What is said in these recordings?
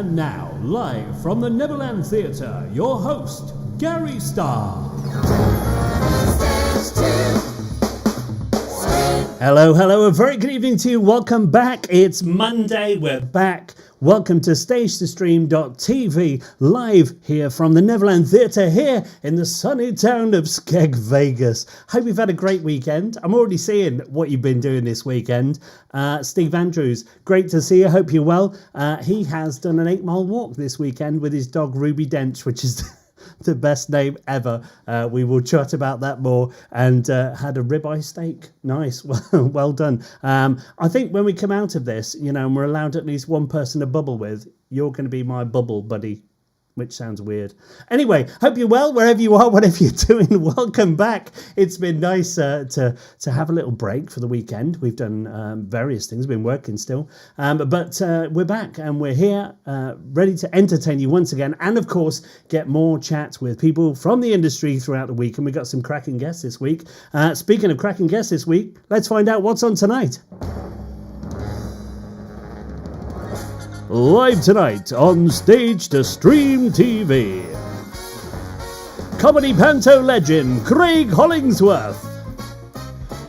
And now, live from the Neverland Theatre, your host, Gary Starr. Hello, a very good evening to you. Welcome back. It's Monday, we're back. Welcome to StageToStream.tv, live here from the Neverland Theatre here in the sunny town of Skeg, Vegas. Hope you've had a great weekend. I'm already seeing what you've been doing this weekend. Steve Andrews, great to see you. Hope you're well. He has done an 8-mile walk this weekend with his dog Ruby Dench, which is the best name ever. We will chat about that more. And had a ribeye steak. Nice. Well done. I think when we come out of this, and we're allowed at least one person to bubble with, you're going to be my bubble buddy, which sounds weird. Anyway, hope you're well wherever you are, whatever you're doing. Welcome back. It's been nice to have a little break for the weekend. We've done various things. We've been working still. But we're back and we're here ready to entertain you once again. And, of course, get more chats with people from the industry throughout the week. And we've got some cracking guests this week. Speaking of cracking guests this week, let's find out what's on tonight. Live tonight on Stage to Stream TV. Comedy Panto legend Craig Hollingsworth.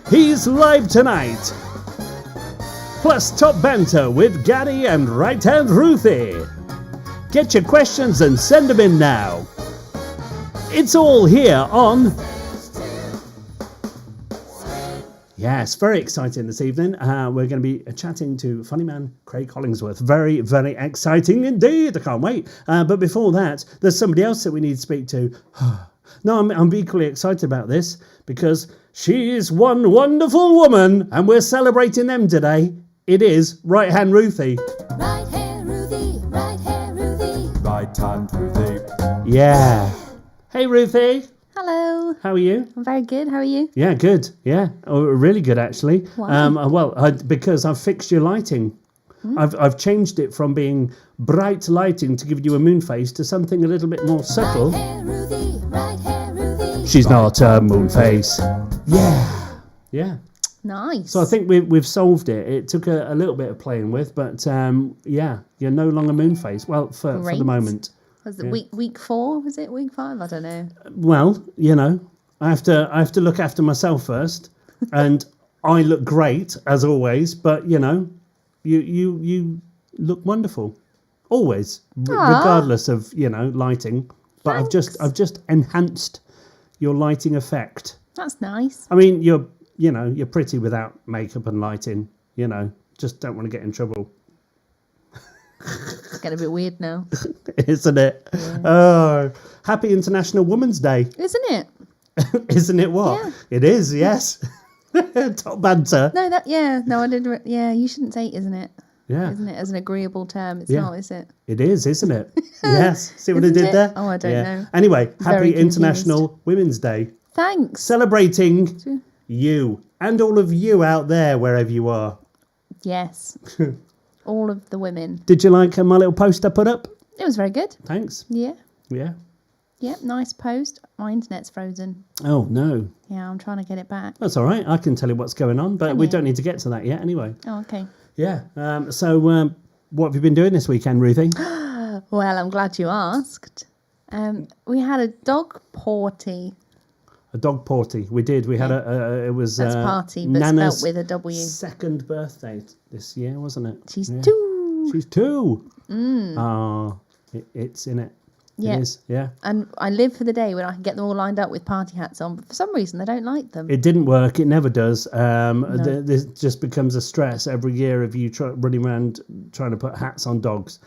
He's live tonight. Plus top banter with Gary and Right Hand Ruthie. Get your questions and send them in now. It's all here on... Yes, very exciting this evening. We're going to be chatting to funny man Craig Hollingsworth. Very, very exciting indeed. I can't wait. But before that, there's somebody else that we need to speak to. No, I'm equally excited about this because she's one wonderful woman and we're celebrating them today. It is Right Hand Ruthie. Right Hand Ruthie, Right Hand Ruthie. Right Hand Ruthie. Yeah. Hey, Ruthie. Hello. How are you? I'm very good. How are you? Yeah, good. Yeah, really good actually. Why? Because I've fixed your lighting. I've changed it from being bright lighting to give you a moon face to something a little bit more subtle. Right Hand Ruthie, Right Hand Ruthie. She's not a moon face. Yeah. Nice. So I think we've solved it. It took a little bit of playing with, but you're no longer moon face. Well, for the moment. Was it week 4? Was it week 5? I don't know. Well, I have to look after myself first, and I look great as always. But you look wonderful, always, regardless of lighting. But Thanks. I've just enhanced your lighting effect. That's nice. I mean, you're pretty without makeup and lighting. Just don't want to get in trouble. It's getting a bit weird now. Isn't it? Yeah. Oh, happy International Women's Day. Isn't it? Isn't it what? Yeah. It is, yes. Top banter. No, I didn't. You shouldn't say isn't it? Yeah. Isn't it as an agreeable term? It's Yeah. not, is it? It is, isn't it? Yes. See what I Isn't did it? there? Oh, I don't know. Anyway, Very happy International Women's Day. Thanks. Celebrating you and all of you out there, wherever you are. Yes. All of the women. Did you like my little post I put up? It was very good. Thanks. Yeah. Yeah. Yeah, nice post. My internet's frozen. Oh, no. Yeah, I'm trying to get it back. That's all right. I can tell you what's going on, but Can we you? don't need to get to that yet anyway. Oh, okay. Yeah. So what have you been doing this weekend, Ruthie? Well, I'm glad you asked. We had a dog party. A dog party. We did. We had it was That's party, but Nana's spelt with a W. second birthday this year, wasn't it? She's 2. She's 2. Oh, it's in it. Yeah. It is. Yeah. And I live for the day when I can get them all lined up with party hats on. But for some reason, they don't like them. It didn't work. It never does. This just becomes a stress every year of you running around trying to put hats on dogs,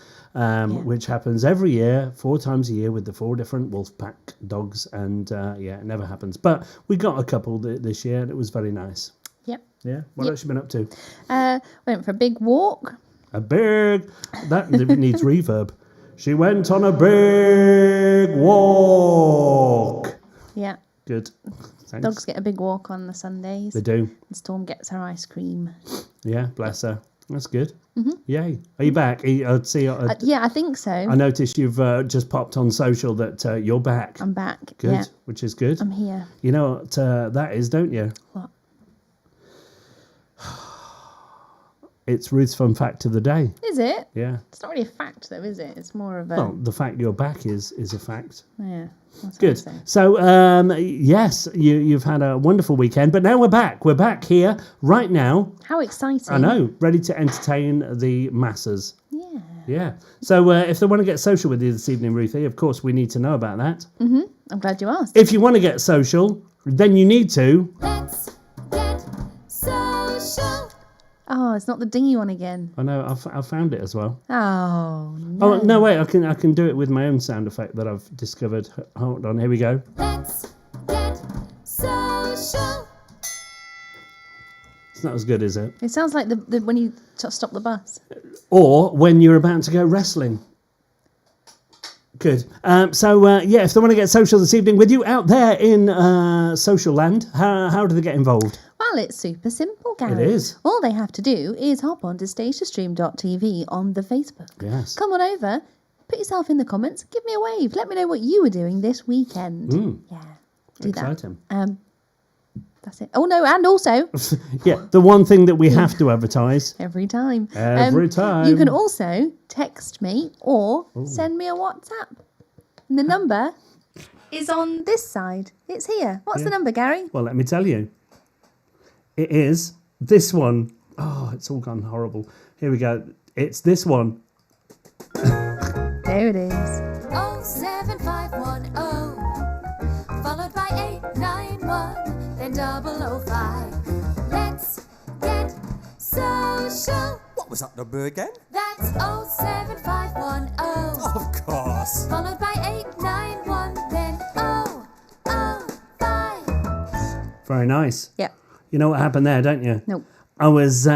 which happens every year, 4 times a year with the 4 different wolf pack dogs. And it never happens. But we got a couple this year and it was very nice. Yep. Yeah. What else you been up to? Went for a big walk. That needs reverb. She went on a big walk. Yeah. Good. Thanks. Dogs get a big walk on the Sundays. They do. And Storm gets her ice cream. Yeah, bless her. That's good. Mm-hmm. Yay. Are you back? I'd see. Yeah, I think so. I noticed you've just popped on social that you're back. I'm back. Good, Yeah. which is good. I'm here. You know what that is, don't you? What? It's Ruth's fun fact of the day. Is it? Yeah. It's not really a fact, though, is it? It's more of a... Well, the fact you're back is a fact. yeah. That's Good. what I'm saying. So, yes, you've had a wonderful weekend, but now we're back. We're back here right now. How exciting. I know, ready to entertain the masses. Yeah. Yeah. So, if they want to get social with you this evening, Ruthie, of course, we need to know about that. I'm glad you asked. If you want to get social, then you need to... Let's get social. Oh, it's not the dingy one again. I know, I found it as well. Oh, no. Oh, no, wait, I can do it with my own sound effect that I've discovered. Hold on, here we go. Let's get social. It's not as good, is it? It sounds like the when you stop the bus. Or when you're about to go wrestling. Good. So, yeah, if they want to get social this evening with you out there in social land, how do they get involved? Well, it's super simple, Gary. It is. All they have to do is hop on to stagethestream.tv on the Facebook. Yes. Come on over, put yourself in the comments, give me a wave. Let me know what you were doing this weekend. Yeah, do Exciting. that. That's it. Oh, no, and also... Yeah, the one thing that we have to advertise. Every time. Every time. You can also text me or send me a WhatsApp. And the number is on this side. It's here. What's the number, Gary? Well, let me tell you. It is this one. Oh, it's all gone horrible. Here we go. It's this one. There it is. 07510 followed by 891 then 005. Let's get social. What was that number again? That's 07510 Of course. followed by 891 then 005. Very nice. Yeah. You know what happened there, don't you? Nope. I was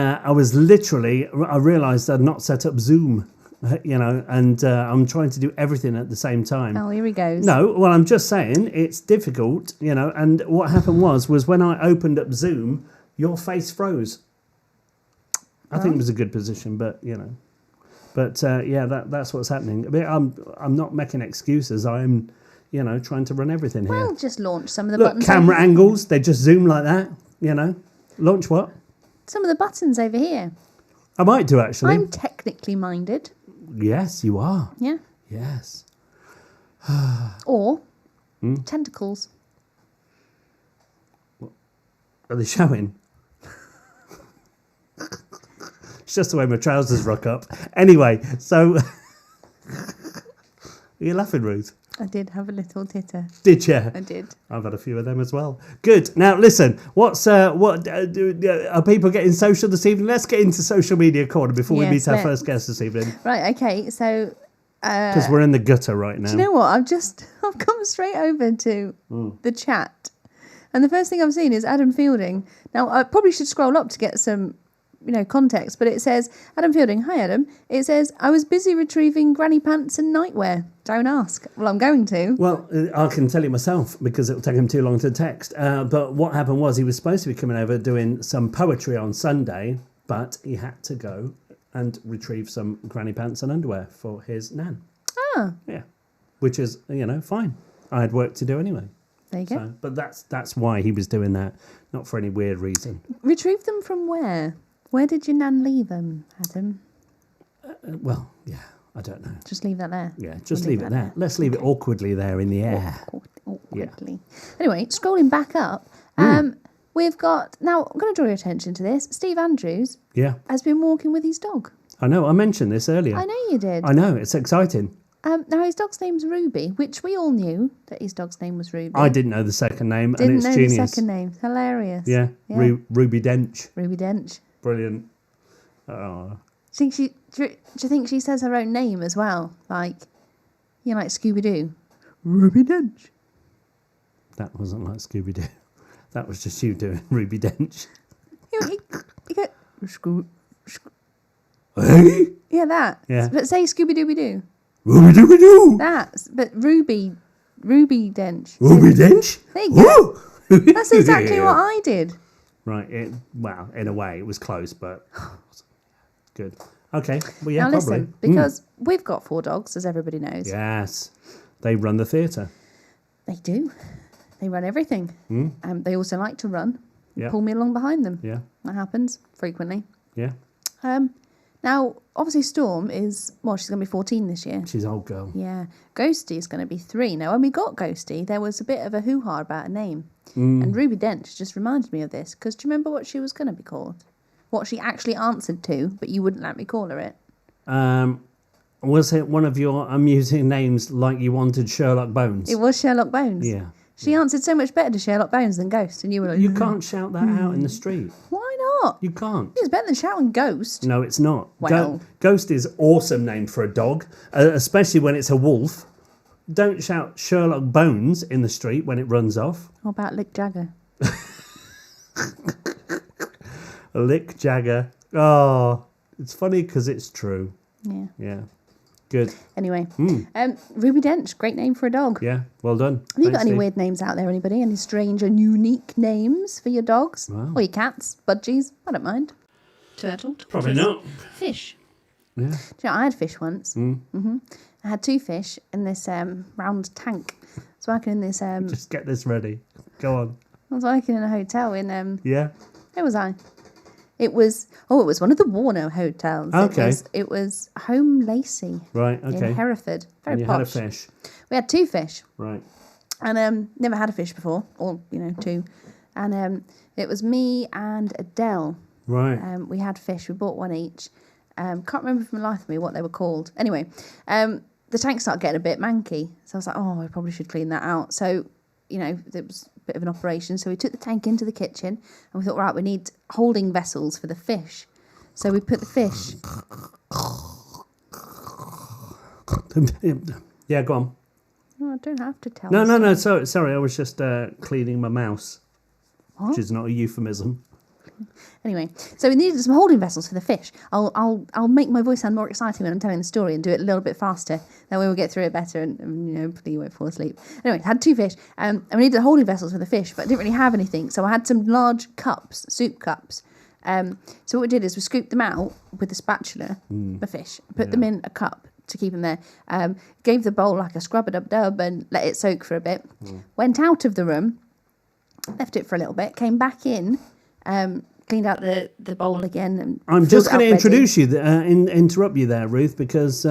literally, I realised I'd not set up Zoom, and I'm trying to do everything at the same time. Oh, here he goes. No, well, I'm just saying it's difficult, and what happened was when I opened up Zoom, your face froze. I think it was a good position, but, yeah, that's what's happening. I mean, I'm not making excuses. I'm, trying to run everything here. Well, just launch some of the Look, buttons. camera over- angles, they just zoom like that, Launch what? Some of the buttons over here. I might do, actually. I'm technically minded. Yes, you are. Yeah. Yes. Or Hmm? tentacles. Are they showing? It's just the way my trousers rock up. Anyway, so... Are you laughing, Ruth? I did have a little titter. Did you? I did. I've had a few of them as well. Good. Now, listen. Are people getting social this evening? Let's get into social media corner before we Yes, meet our let's. first guest this evening, Right, okay, so... because we're in the gutter right now. Do you know what? I've come straight over to the chat. And the first thing I've seen is Adam Fielding. Now, I probably should scroll up to get some, context, but it says, Adam Fielding, hi Adam. It says, I was busy retrieving granny pants and nightwear. Don't ask. Well, I'm going to. Well, I can tell you myself because it'll take him too long to text. But what happened was he was supposed to be coming over doing some poetry on Sunday, but he had to go and retrieve some granny pants and underwear for his nan. Ah, Yeah, which is, fine. I had work to do anyway. there you go. So, but that's why he was doing that, not for any weird reason. Retrieve them from where? Where did your nan leave them, Adam? Well, yeah, I don't know. Just leave that there. Yeah, just We'll leave it there. Let's leave it awkwardly there in the air. Awkwardly. Anyway, scrolling back up, we've got... Now, I'm going to draw your attention to this. Steve Andrews Yeah, has been walking with his dog. I know. I mentioned this earlier. I know you did. I know. It's exciting. Now, his dog's name's Ruby, which we all knew that his dog's name was Ruby. I didn't know the second name, Didn't and it's know genius. the second name. Hilarious. Yeah, Yeah. Ruby Dench. Ruby Dench. Brilliant. Oh, Do you think she says her own name as well? Like Scooby-Doo? Ruby Dench. that wasn't like Scooby-Doo. That was just you doing Ruby Dench. You go, Hey, yeah, that. Yeah. But say Scooby-Dooby-Doo. Ruby-Dooby-Doo. But Ruby Dench. Ruby Dench. There you go. Woo. That's exactly what I did. Right. Well, in a way, it was close, but good. Okay. Well, yeah, Now probably. listen, because we've got 4 dogs, as everybody knows. Yes, they run the theatre. They do. They run everything. They also like to run. Yeah. Pull me along behind them. Yeah. That happens frequently. Yeah. Now, obviously, Storm is, well, she's going to be 14 this year. She's old girl. Yeah. Ghosty is going to be 3. Now, when we got Ghosty, there was a bit of a hoo-ha about a name. And Ruby Dent just reminded me of this, because do you remember what she was going to be called? What she actually answered to, but you wouldn't let me call her it. Was it one of your amusing names like you wanted Sherlock Bones? It was Sherlock Bones. Yeah. She answered so much better to Sherlock Bones than Ghost, and you were like... You can't shout that out in the street. Why not? You can't. It's better than shouting Ghost. No, it's not. Well- Ghost is awesome name for a dog, especially when it's a wolf. Don't shout Sherlock Bones in the street when it runs off. What about Lick Jagger? Lick Jagger. Oh, it's funny because it's true. Yeah. Yeah. Good. Anyway, Ruby Dent, great name for a dog. Yeah, well done. Have you got Thanks, any Steve. weird names out there, anybody? Any strange and unique names for your dogs? Wow. Or your cats? Budgies? I don't mind. Turtle? Probably not. Fish. Yeah. Do you know, I had fish once. I had 2 fish in this round tank. I was working in this... Just get this ready. Go on. I was working in a hotel in... Yeah. Where was I? It was one of the Warner hotels. Okay. It was Home Lacey Right, okay. in Hereford. Very And you posh. had a fish. We had 2 fish. Right. And never had a fish before, or 2. And it was me and Adele. Right. We had fish. We bought one each. Can't remember for my life of me what they were called. Anyway, the tank started getting a bit manky, so I was like, oh, I probably should clean that out. So, it was a bit of an operation. So we took the tank into the kitchen, and we thought, right, we need holding vessels for the fish. So we put the fish. Yeah, go on. Oh, I don't have to tell. No. Sorry. I was just cleaning my mouse, What? which is not a euphemism. Anyway, so we needed some holding vessels for the fish. I'll make my voice sound more exciting when I'm telling the story and do it a little bit faster. That way we'll get through it better and hopefully you won't fall asleep. Anyway, had 2 fish and we needed holding vessels for the fish, but I didn't really have anything. So I had some large cups, soup cups. So what we did is we scooped them out with a spatula, the fish, put them in a cup to keep them there. Gave the bowl like a scrub-a-dub-dub and let it soak for a bit. Went out of the room, left it for a little bit, came back in, cleaned out the bowl again. And I'm filled just it going to up ready. introduce you, interrupt you there, Ruth, because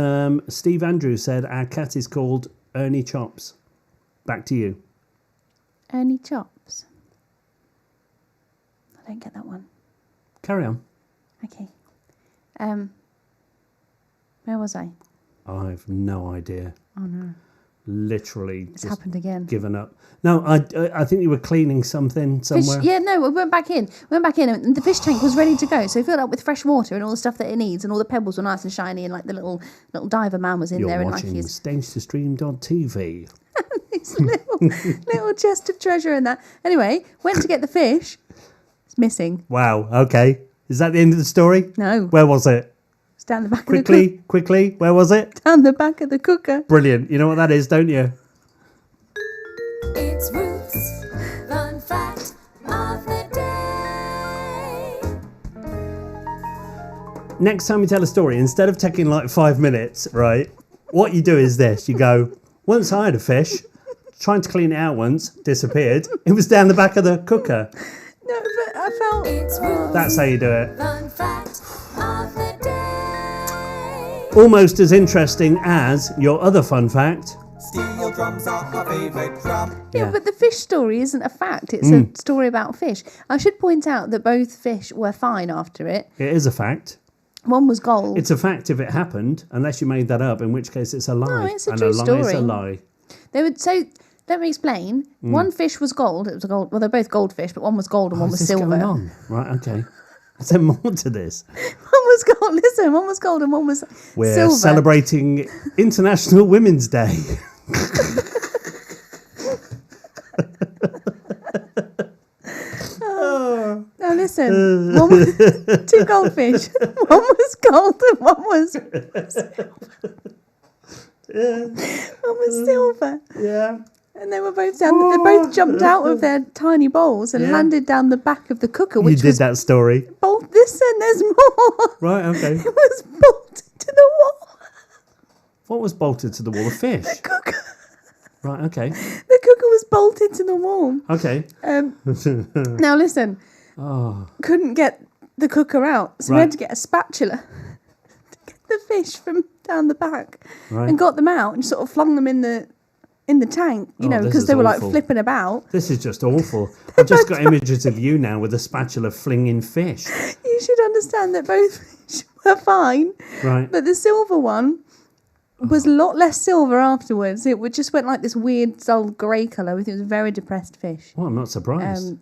Steve Andrews said our cat is called Ernie Chops. Back to you. Ernie Chops. I don't get that one. Carry on. Okay. Where was I? I've no idea. Oh no, Literally it's just happened again. given up. No, I think you were cleaning something somewhere. Fish, yeah, no, we went back in. And the fish tank was ready to go. So we filled up with fresh water and all the stuff that it needs, and all the pebbles were nice and shiny, and like the little diver man was in You're there, and like watching his StageToStream.tv. little chest of treasure and that. Anyway, went to get the fish. It's missing. Wow, okay. Is that the end of the story? No, Where was it? it's down the back of the cooker. Quickly, where was it? Down the back of the cooker. Brilliant. You know what that is, don't you? It's Ruth's Fun Fact of the Day. Next time you tell a story, instead of taking like 5 minutes, right, what you do is this. You go, once I had a fish, trying to clean it out once, disappeared. It was down the back of the cooker. No, but I felt... It's Ruth's That's how you do it. Fun Fact of the Day. Almost as interesting as your other fun fact. Steel drums are my favourite drum. Yeah, but the fish story isn't a fact. It's a story about fish. I should point out that both fish were fine after it. It is a fact. One was gold. It's a fact if it happened, unless you made that up, in which case it's a lie. No, it's a and true a lie is story. a lie. They would so. Let me explain. One fish was gold. It was a gold. Well, they're both goldfish, but one was gold and one was What's silver. going on? Right, okay. Is there more to this? One was gold. Listen, one was gold and one was We're silver. celebrating International Women's Day. No, listen. One was, 2 goldfish. One was gold and one was silver. Yeah. And they were both down. They both jumped out of their tiny bowls and Yeah. landed down the back of the cooker, You which did was that story. Listen, there's more. Right, okay. It was bolted to the wall. What was bolted to the wall? A fish. Cooker. Right, okay. The cooker was bolted to the wall. Okay. Now listen. Couldn't get the cooker out. So we Right. had to get a spatula to get the fish from down the back Right. and got them out and sort of flung them in the tank, Oh, this because is they were awful. like flipping about. This is just awful. I've just got images of you now with a spatula flinging fish. You should understand that both fish were fine, Right. but the silver one was a lot less silver afterwards. It just went like this weird dull grey colour. It was a very depressed fish. Well, I'm not surprised.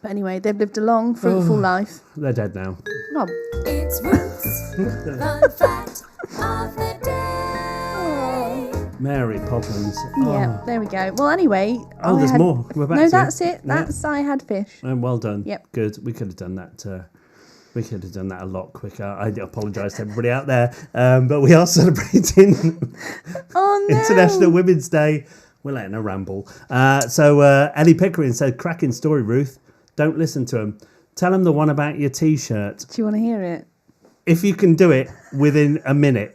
But anyway, they've lived a long, fruitful life. They're dead now. Well, It's Ruth's fun fact of the day. Mary Poppins. yeah, there we go. Well, anyway. Oh, there's more. We're back No, to that's you. it. Yeah. I had fish. Well done. Yep. Good. We could have done that. We could have done that a lot quicker. I apologise to everybody out there, but we are celebrating Oh, no. International Women's Day. We're letting her ramble. So Ellie Pickering said, "Cracking story, Ruth. Don't listen to him. Tell him the one about your T-shirt. Do you want to hear it? If you can do it within a minute,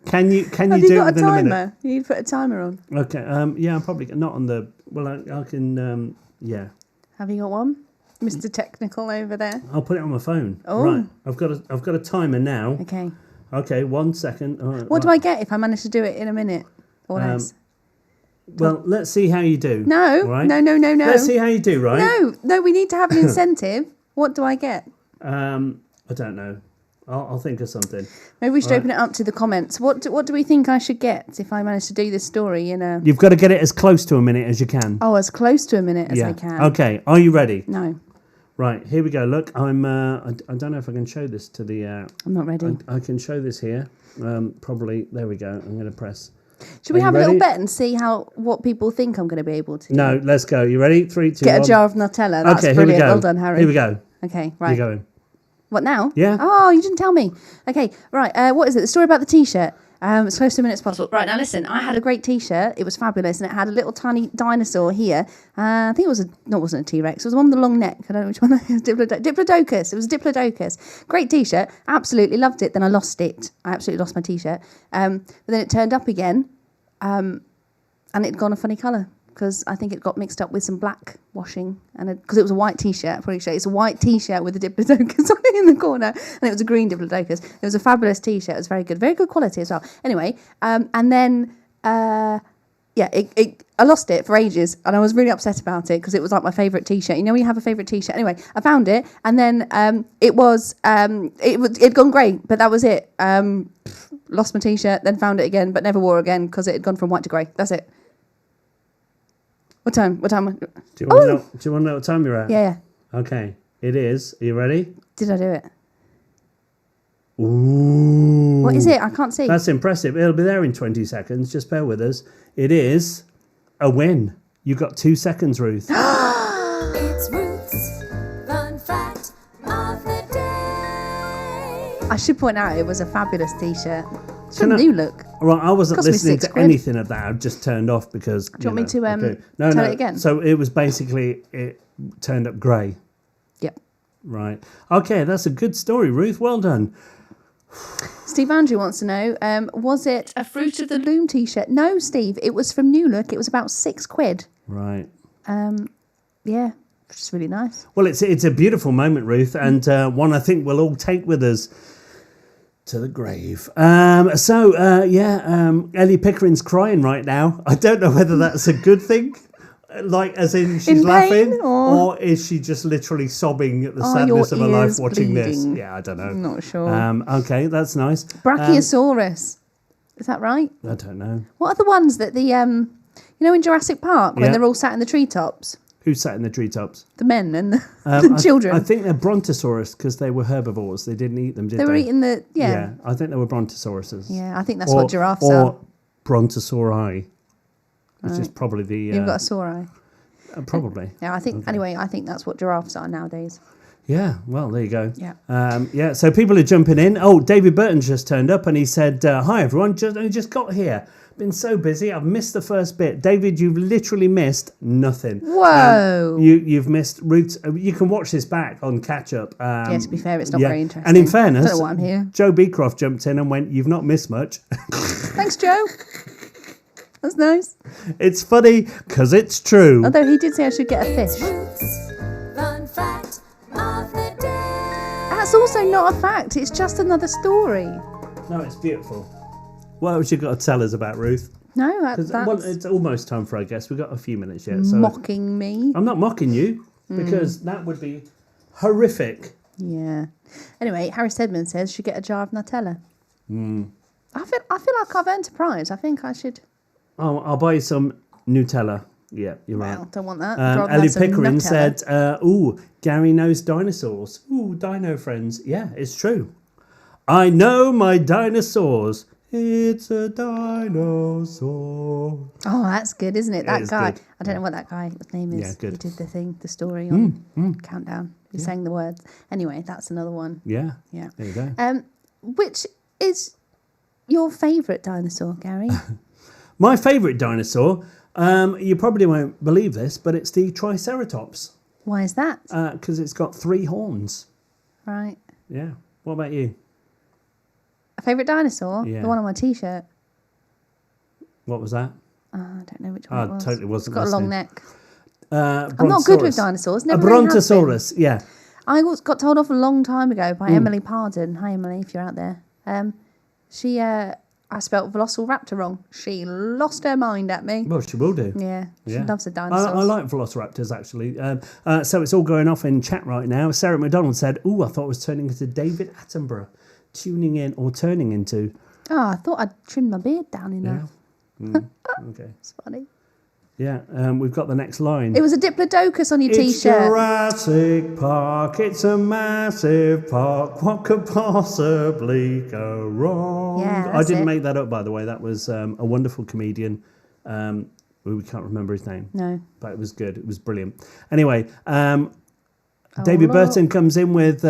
can you Have you do it got a within a minute? timer? You need to put a timer on. Okay. Yeah, I'm probably not on the. Well, I can. Yeah, Have you got one? Mr. Technical over there. I'll put it on my phone. Oh. Right. I've got a timer now. Okay. Okay, 1 second. All right, What do I get if I manage to do it in a minute or less? Well, let's see how you do. No, right? no. Let's see how you do, right? No, we need to have an incentive. What do I get? I don't know. I'll think of something. Maybe we should Right. open it up to the comments. What do we think I should get if I manage to do this story in a... You've got to get it as close to a minute as you can. Oh, as close to a minute as yeah. I can. Okay. Are you ready? No, Right. Here we go. Look, I'm. I don't know if I can show this to the. I'm not ready. I can show this here. Probably. There we go. I'm going to press. Should we you have a little ready? bet and see what people think I'm going to be able to do? No. Let's go. You ready? 3, 2, Get 1. a jar of Nutella. That's Okay. Here we brilliant. go. Well done, Harry. Here we go. Okay, You're right. going. What now? Yeah. Oh, you didn't tell me. Okay, right. What is it? The story about the T-shirt. As close to a minute as possible. Right, now listen. I had a great T-shirt. It was fabulous, and it had a little tiny dinosaur here. I think it was it wasn't a T-Rex. It was the one with the long neck. I don't know which one. It was Diplodocus. It was a Diplodocus. Great T-shirt. Absolutely loved it. Then I lost it. I absolutely lost my T-shirt. But then it turned up again, and it'd gone a funny colour. Because I think it got mixed up with some black washing, and because it was a white T-shirt, probably show you. It's a white T-shirt with a Diplodocus on it in the corner, and it was a green Diplodocus. It was a fabulous T-shirt. It was very good quality as well. Anyway, and then I lost it for ages, and I was really upset about it because it was like my favourite T-shirt. You know when you have a favourite T-shirt. Anyway, I found it, and then it'd gone grey, but that was it. Lost my T-shirt, then found it again, but never wore it again because it had gone from white to grey. That's it. What time? Do you want to know what time you're at? Yeah. Okay. It is. Are you ready? Did I do it? Ooh. What is it? I can't see. That's impressive. It'll be there in 20 seconds. Just bear with us. It is a win. You got 2 seconds, Ruth. It's Ruth's fun fact of the day. I should point out it was a fabulous T-shirt. It's Can from I- New Look. Well, I wasn't Cost me listening to £6. anything of that. I've just turned off because. Do you want me to, No, tell it again? So it was basically it turned up grey. Yep. Right. Okay, that's a good story, Ruth. Well done. Steve Andrew wants to know, was it a Fruit of the Loom T-shirt? No, Steve. It was from New Look. It was about £6. Right. Yeah, which is really nice. Well, it's a beautiful moment, Ruth, and one I think we'll all take with us to the grave. Ellie Pickering's crying right now. I don't know whether that's a good thing, like as in she's In pain, laughing, or is she just literally sobbing at the Are sadness your of her life ears watching this? bleeding? Yeah, I don't know. I'm not sure. Okay, that's nice. Brachiosaurus. Is that right? I don't know. What are the ones that in Jurassic Park when Yeah. they're all sat in the treetops? Who sat in the treetops? The men and the children. I think they're Brontosaurus because they were herbivores. They didn't eat them, did they? They were eating the Yeah, I think they were Brontosauruses. Yeah, I think that's what giraffes or are. Brontosauri, which is probably the. You've got a sore eye. Probably. Yeah, I think anyway. I think that's what giraffes are nowadays. Yeah, well, there you go. Yeah. So people are jumping in. Oh, David Burton's just turned up and he said, "Hi everyone, just got here. Been so busy, I've missed the first bit." David, you've literally missed nothing. Whoa. You've missed Ruth. You can watch this back on catch up. Yeah, to be fair, it's not very interesting. And in fairness, Don't know why I'm here. Joe Beecroft jumped in and went, "You've not missed much." Thanks, Joe. That's nice. It's funny because it's true. Although he did say I should get a fish. Ruth's fun fact of the day. That's also not a fact. It's just another story. No, it's beautiful. What else you got to tell us about, Ruth? No, Because that's it's almost time for our guest. We've got a few minutes yet. So mocking me. I'm not mocking you because that would be horrific. Yeah. Anyway, Harry Stedman says should get a jar of Nutella. I feel like I've earned a prize. I think I should. Oh, I'll buy you some Nutella. Yeah, you're right. Well, don't want that. I'd rather Ellie have some Pickering Nutella. said, ooh, Gary knows dinosaurs. Ooh, dino friends. Yeah, it's true. I know my dinosaurs. It's a dinosaur. Oh, that's good, isn't it? That is guy. good. I don't know what that guy's name is. Yeah, good. He did the story on Countdown. He sang the words. Anyway, that's another one. Yeah. Yeah. There you go. Which is your favourite dinosaur, Gary? My favourite dinosaur, you probably won't believe this, but it's the Triceratops Why is that? because it's got 3 horns. Right. Yeah. What about you? A favourite dinosaur? Yeah. The one on my T-shirt. What was that? I don't know which one I it was. totally wasn't It's got a long listening. neck. I'm not good with dinosaurs. A Never really have been. Brontosaurus, yeah. I got told off a long time ago by Emily Pardon. Hi, Emily, if you're out there. I spelt Velociraptor wrong. She lost her mind at me. Well, she will do. Yeah, she Yeah. loves the dinosaurs. I like velociraptors, actually. So it's all going off in chat right now. Sarah McDonald said, ooh, I thought I was turning into David Attenborough. Tuning in or turning into. Oh, I thought I'd trimmed my beard down enough. Okay. It's funny. Yeah, we've got the next line. It was a Diplodocus on your It's T-shirt. Jurassic Park, it's a massive park. What could possibly go wrong? Yeah, I that's didn't it. make that up, by the way. That was a wonderful comedian. We can't remember his name. No. But it was good. It was brilliant. Anyway, David look. Burton comes in with,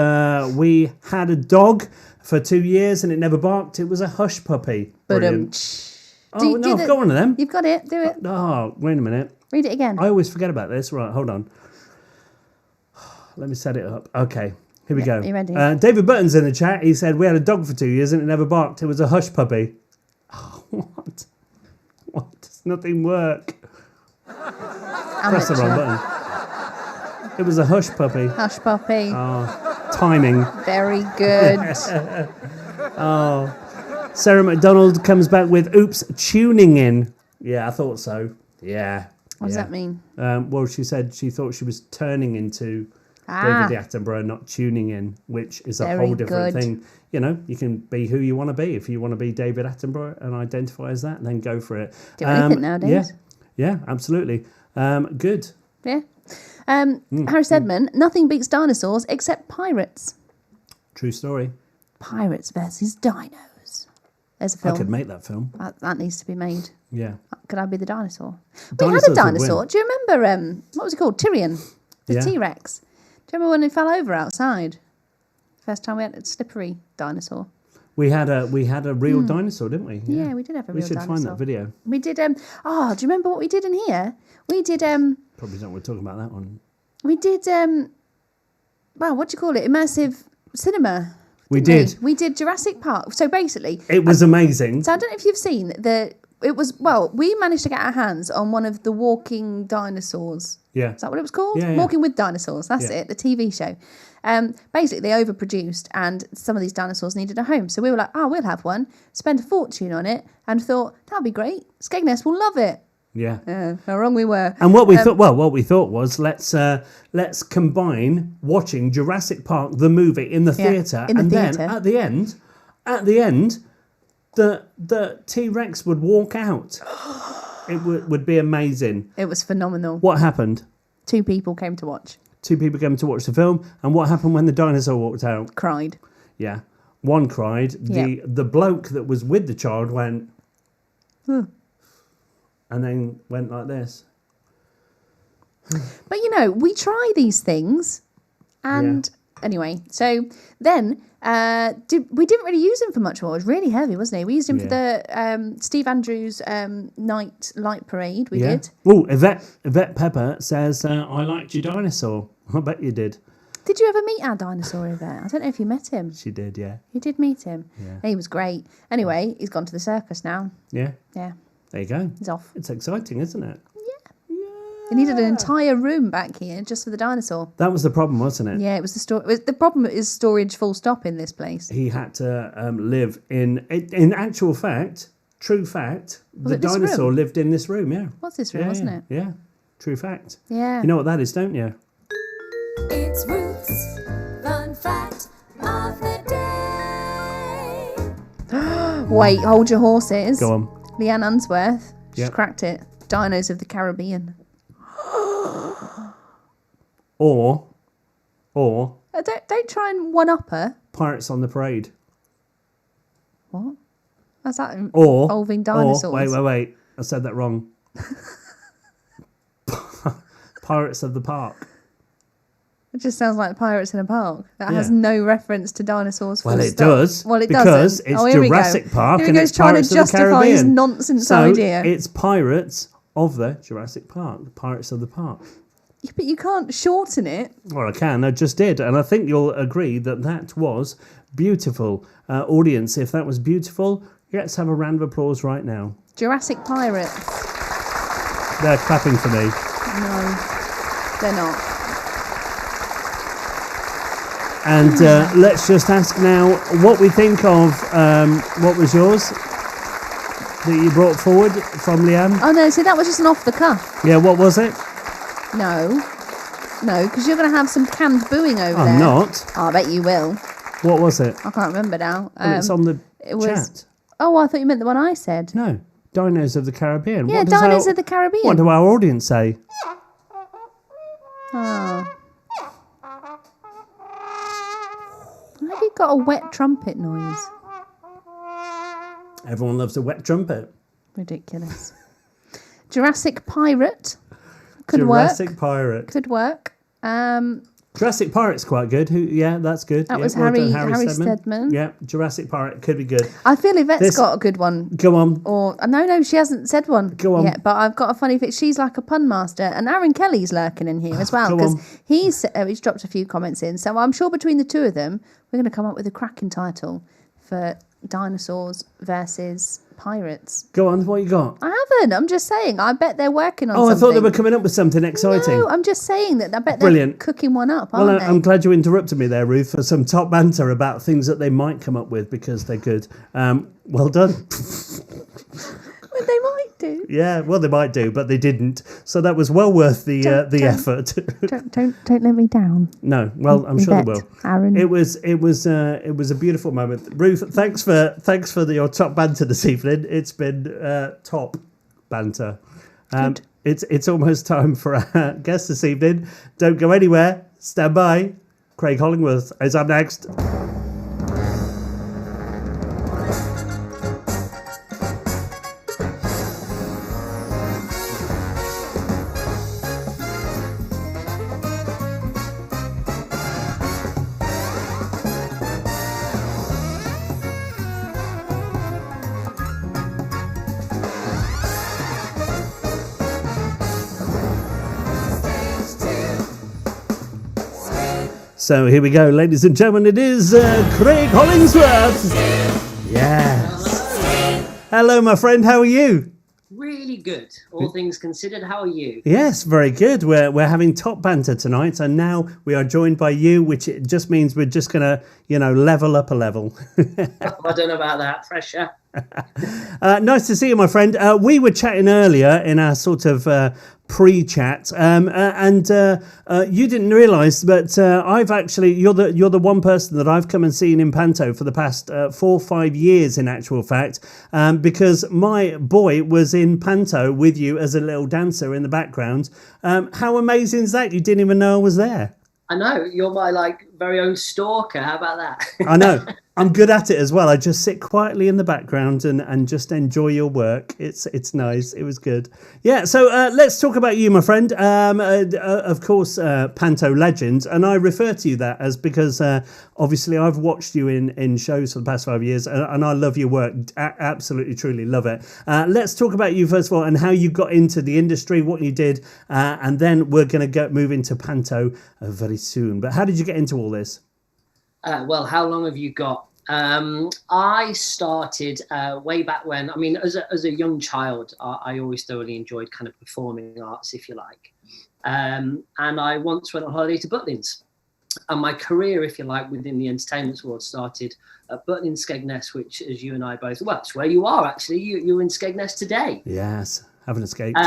we had a dog for 2 years and it never barked. It was a hush puppy. Brilliant. Oh, no, I've got one of them. You've got it. Do it. Oh, wait a minute. Read it again. I always forget about this. Right, hold on. Let me set it up. Okay, here we go. you ready? David Burton's in the chat. He said, we had a dog for 2 years and it never barked. It was a hush puppy. Oh, what? What? Does nothing work? Press the wrong button. It was a hush puppy. Hush puppy. Timing. Very good. Sarah McDonald comes back with, oops, tuning in. Yeah, I thought so. Yeah. What does that mean? Well, she said she thought she was turning into Ah. David Attenborough, not tuning in, which is a Very whole different good. thing. You know, you can be who you want to be. If you want to be David Attenborough and identify as that, then go for it. Do anything nowadays. Yeah, absolutely. Good. Yeah. Harry Stedman, nothing beats dinosaurs except pirates. True story. Pirates versus dinos. There's a film. I could make that film. That needs to be made. Yeah. Could I be the dinosaur? We Dinosaurs had a would dinosaur. win. Do you remember, what was it called? Tyrion. The Yeah. T-Rex. Do you remember when he fell over outside? First time we had a slippery dinosaur. We had a real dinosaur, didn't we? Yeah, we did have a We real should dinosaur. find that video. We did, do you remember what we did in here? We did, Probably don't want to talk about that one. we did, well, what do you call it? Immersive cinema. We didn't did. We did Jurassic Park. So basically, It was amazing. so I don't know if you've seen we managed to get our hands on one of the walking dinosaurs. Yeah. Is that what it was called? Yeah, yeah. Walking with Dinosaurs. That's Yeah. it, the TV show. Basically, they overproduced and some of these dinosaurs needed a home. So we were like, we'll have one, spend a fortune on it, and thought, that'll be great. Skegness will love it. Yeah. How wrong we were. And what we thought was let's combine watching Jurassic Park the movie in the theatre, in the and theatre. then at the end, the T-Rex would walk out. It would be amazing. It was phenomenal. What happened? 2 people came to watch. 2 people came to watch the film, and what happened when the dinosaur walked out? Cried. Yeah, one cried. Yeah. The bloke that was with the child went, and then went like this. But we try these things, and anyway, so then we didn't really use him for much more. It was really heavy, wasn't he? We used him for the Steve Andrews night light parade. We did. Oh, Yvette Pepper says, I liked your dinosaur. I bet you did. Did you ever meet our dinosaur Yvette? I don't know if you met him. She did, yeah. You did meet him. Yeah. He was great. Anyway, he's gone to the circus now. Yeah, Yeah, there you go. he's off. It's exciting, isn't it? Yeah. They needed an entire room back here just for the dinosaur. That was the problem, wasn't it? Yeah, it was the story. The problem is storage full stop in this place. He had to live in actual fact, true fact, the it this dinosaur room? lived in this room, yeah. What's this room, wasn't it? Yeah, true fact. Yeah. You know what that is, don't you? It's Ruth's Fun Fact of the Day. Wait, hold your horses. Go on. Leanne Unsworth. She's Yep. cracked it. Dinos of the Caribbean. Or Don't try and one-up her. Pirates on the Parade. What? How's that Or involving dinosaurs? Wait. I said that wrong. Pirates of the Park. It just sounds like Pirates in a Park. That has Yeah. no reference to dinosaurs. Well, full it stop. does. Well, it because doesn't. it's Here we go. Jurassic Park Here and he goes it's trying Pirates to of the justify his Caribbean. nonsense so idea. it's Pirates of the Jurassic Park, the Pirates of the Park. Yeah, but you can't shorten it. Well, I can. I just did. And I think you'll agree that that was beautiful. Audience, if that was beautiful, let's have a round of applause right now. Jurassic Pirates. They're clapping for me. No, they're not. And let's just ask now what we think of what was yours that you brought forward from Leanne. Oh no, see that was just an off the cuff. Yeah, what was it? No, because you're going to have some canned booing over there. I'm not. Oh, I bet you will. What was it? I can't remember now. Well, it's on the it was- chat. Oh, I thought you meant the one I said. No, Dinos of the Caribbean. Yeah, What does Dinos our- of the Caribbean. What do our audience say? Oh. Have you got a wet trumpet noise? Everyone loves a wet trumpet. Ridiculous. Jurassic Pirate. Could Jurassic work. Pirate. Could work. Jurassic Pirate's quite good. Yeah, that's good. That Yeah, was well done, Harry Steadman. Yeah, Jurassic Pirate could be good. I feel Yvette's This- got a good one. Go on. Or no, she hasn't said one Go on. yet. But I've got a funny fit. She's like a pun master, and Aaron Kelly's lurking in here as well Go because on. he's dropped a few comments in. So I'm sure between the two of them, we're going to come up with a cracking title for dinosaurs versus pirates. Go on. What you got? I haven't. I'm just saying. I bet they're working on Oh, I something. thought they were coming up with something exciting. No, I'm just saying that I bet they're Brilliant. cooking one up, Well, aren't they? I'm glad you interrupted me there, Ruth, for some top banter about things that they might come up with because they're good. Well done. But they might do. Yeah, well, they might do, but they didn't. So that was well worth the Don't- effort. Don't let me down. No, well, I'm sure they will. Yvette, Aaron. It was a beautiful moment. Ruth, thanks for your top banter this evening. It's been top banter. Good. It's almost time for our guest this evening. Don't go anywhere. Stand by. Craig Hollingsworth is up next. So here we go, ladies and gentlemen. It is Craig Hollingsworth. Yes. Hello, my friend. How are you? Really good, all things considered. How are you? Yes, very good. We're having top banter tonight, and now we are joined by you, which it just means we're just gonna, level up a level. I don't know about that. Pressure. Nice to see you, my friend. We were chatting earlier in our sort of pre-chat, and you didn't realise, but I've actually you're the one person that I've come and seen in Panto for the past 4 or 5 years, in actual fact, because my boy was in Panto with you as a little dancer in the background. How amazing is that? You didn't even know I was there. I know, you're my very own stalker. How about that? I know. I'm good at it as well. I just sit quietly in the background and just enjoy your work. It's nice. It was good. Yeah, so let's talk about you, my friend. Of course, Panto legend. And I refer to you that as because obviously I've watched you in shows for the past 5 years and I love your work. Absolutely, truly love it. Let's talk about you first of all and how you got into the industry, what you did, and then we're going to move into Panto very soon. But how did you get into all this? Well, how long have you got? I started way back when. I mean, as a young child, I always thoroughly enjoyed kind of performing arts, if you like. And I once went on holiday to Butlins. And my career, if you like, within the entertainment world started at Butlins, Skegness, which, as you and I both, well, it's where you are actually. You're in Skegness today. Yes, haven't escaped.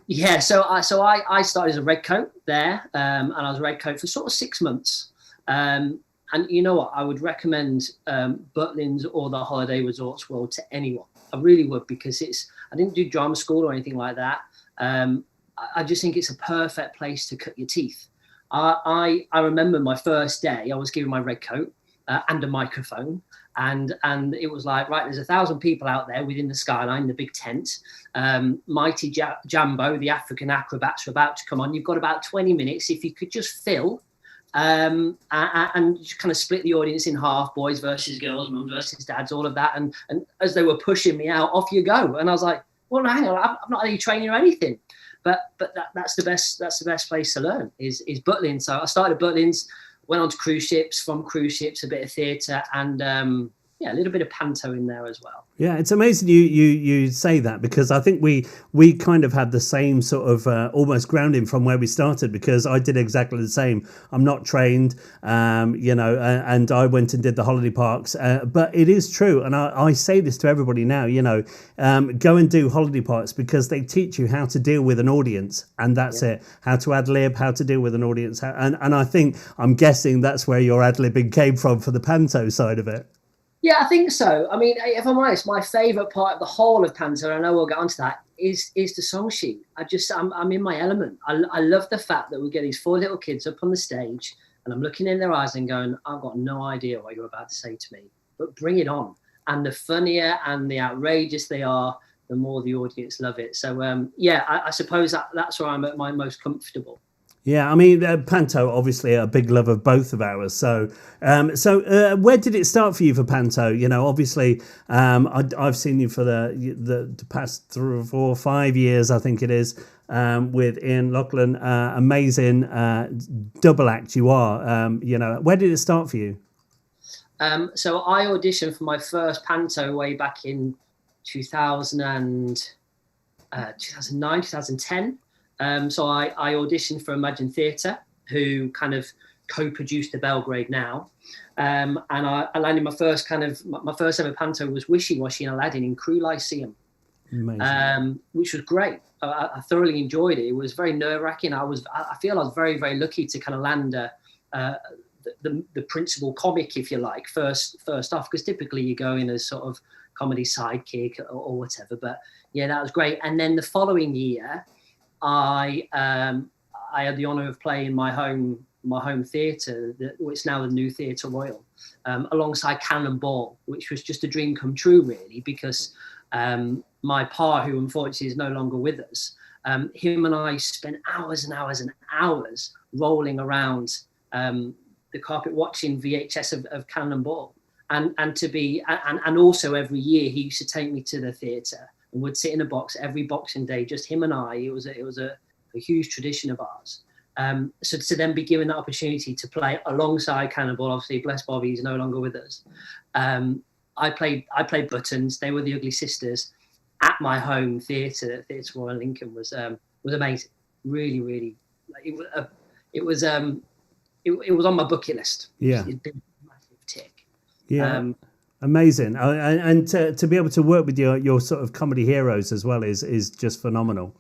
Yeah, so I started as a red coat there, and I was a red coat for sort of 6 months. And you know what? I would recommend Butlins or the holiday resorts world to anyone. I really would, because I didn't do drama school or anything like that. I just think it's a perfect place to cut your teeth. I remember my first day, I was given my red coat and a microphone. And it was like, right, there's 1,000 people out there within the skyline, the big tent. Mighty Jambo, the African acrobats, are about to come on. You've got about 20 minutes. If you could just fill and just kind of split the audience in half, boys versus girls, mums versus dads, all of that. And as they were pushing me out, off you go. And I was like, well, no, hang on, I've not had any training or anything. But that's the best place to learn is Butlins. So I started at Butlins, went on to cruise ships, from cruise ships, a bit of theatre, and a little bit of panto in there as well. Yeah, it's amazing you say that, because I think we kind of had the same sort of almost grounding from where we started, because I did exactly the same. I'm not trained, and I went and did the holiday parks. But it is true, and I say this to everybody now, go and do holiday parks, because they teach you how to deal with an audience, and that's it. How to ad lib, how to deal with an audience, and I'm guessing that's where your ad libbing came from for the panto side of it. Yeah, I think so. I mean, if I'm honest, my favourite part of the whole of Panto, and I know we'll get onto that, is the song sheet. I'm in my element. I love the fact that we get these 4 little kids up on the stage, and I'm looking in their eyes and going, I've got no idea what you're about to say to me, but bring it on. And the funnier and the outrageous they are, the more the audience love it. So, I suppose that's where I'm at my most comfortable. Yeah, I mean, Panto, obviously a big love of both of ours. So where did it start for you for Panto? Obviously, I've seen you for the past 3 or 4 or 5 years, I think it is, with Ian Lachlan. Amazing double act you are. Where did it start for you? So I auditioned for my first Panto way back in 2009, 2010. So I auditioned for Imagine Theatre, who kind of co-produced the Belgrade Now. And I landed my first ever Panto was Wishy Washy in Aladdin in Crewe Lyceum, which was great. I thoroughly enjoyed it. It was very nerve-wracking. I feel I was very, very lucky to kind of land the principal comic, if you like, first off, because typically you go in as sort of comedy sidekick or whatever. But yeah, that was great. And then the following year, I had the honour of playing my home theatre, which is now the New Theatre Royal, alongside Cannonball, which was just a dream come true, really, because my pa, who unfortunately is no longer with us, him and I spent hours and hours and hours rolling around the carpet watching VHS of Cannonball, and also every year he used to take me to the theatre and would sit in a box every Boxing Day, just him and I. It was a huge tradition of ours. So to then be given that opportunity to play alongside Cannonball, obviously, bless Bobby, he's no longer with us. I played Buttons. They were the Ugly Sisters at my home theatre, Theatre Royal in Lincoln. Was amazing. Really, really. It was on my bucket list. Yeah. It's been a massive tick. Yeah. Amazing. And to be able to work with your sort of comedy heroes as well is just phenomenal.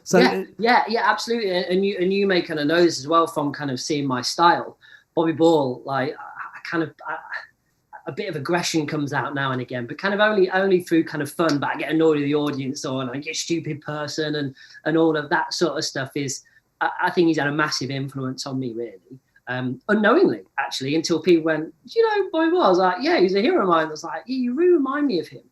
So yeah, absolutely. And you may kind of know this as well from kind of seeing my style. Bobby Ball, like a bit of aggression comes out now and again, but kind of only through kind of fun. But I get annoyed with the audience, or like a stupid person, and all of that sort of stuff is. I think he's had a massive influence on me, really. Unknowingly, actually, until people went, do you know Bobby Ball? I was like, yeah, he's a hero of mine. I was like, yeah, you really remind me of him.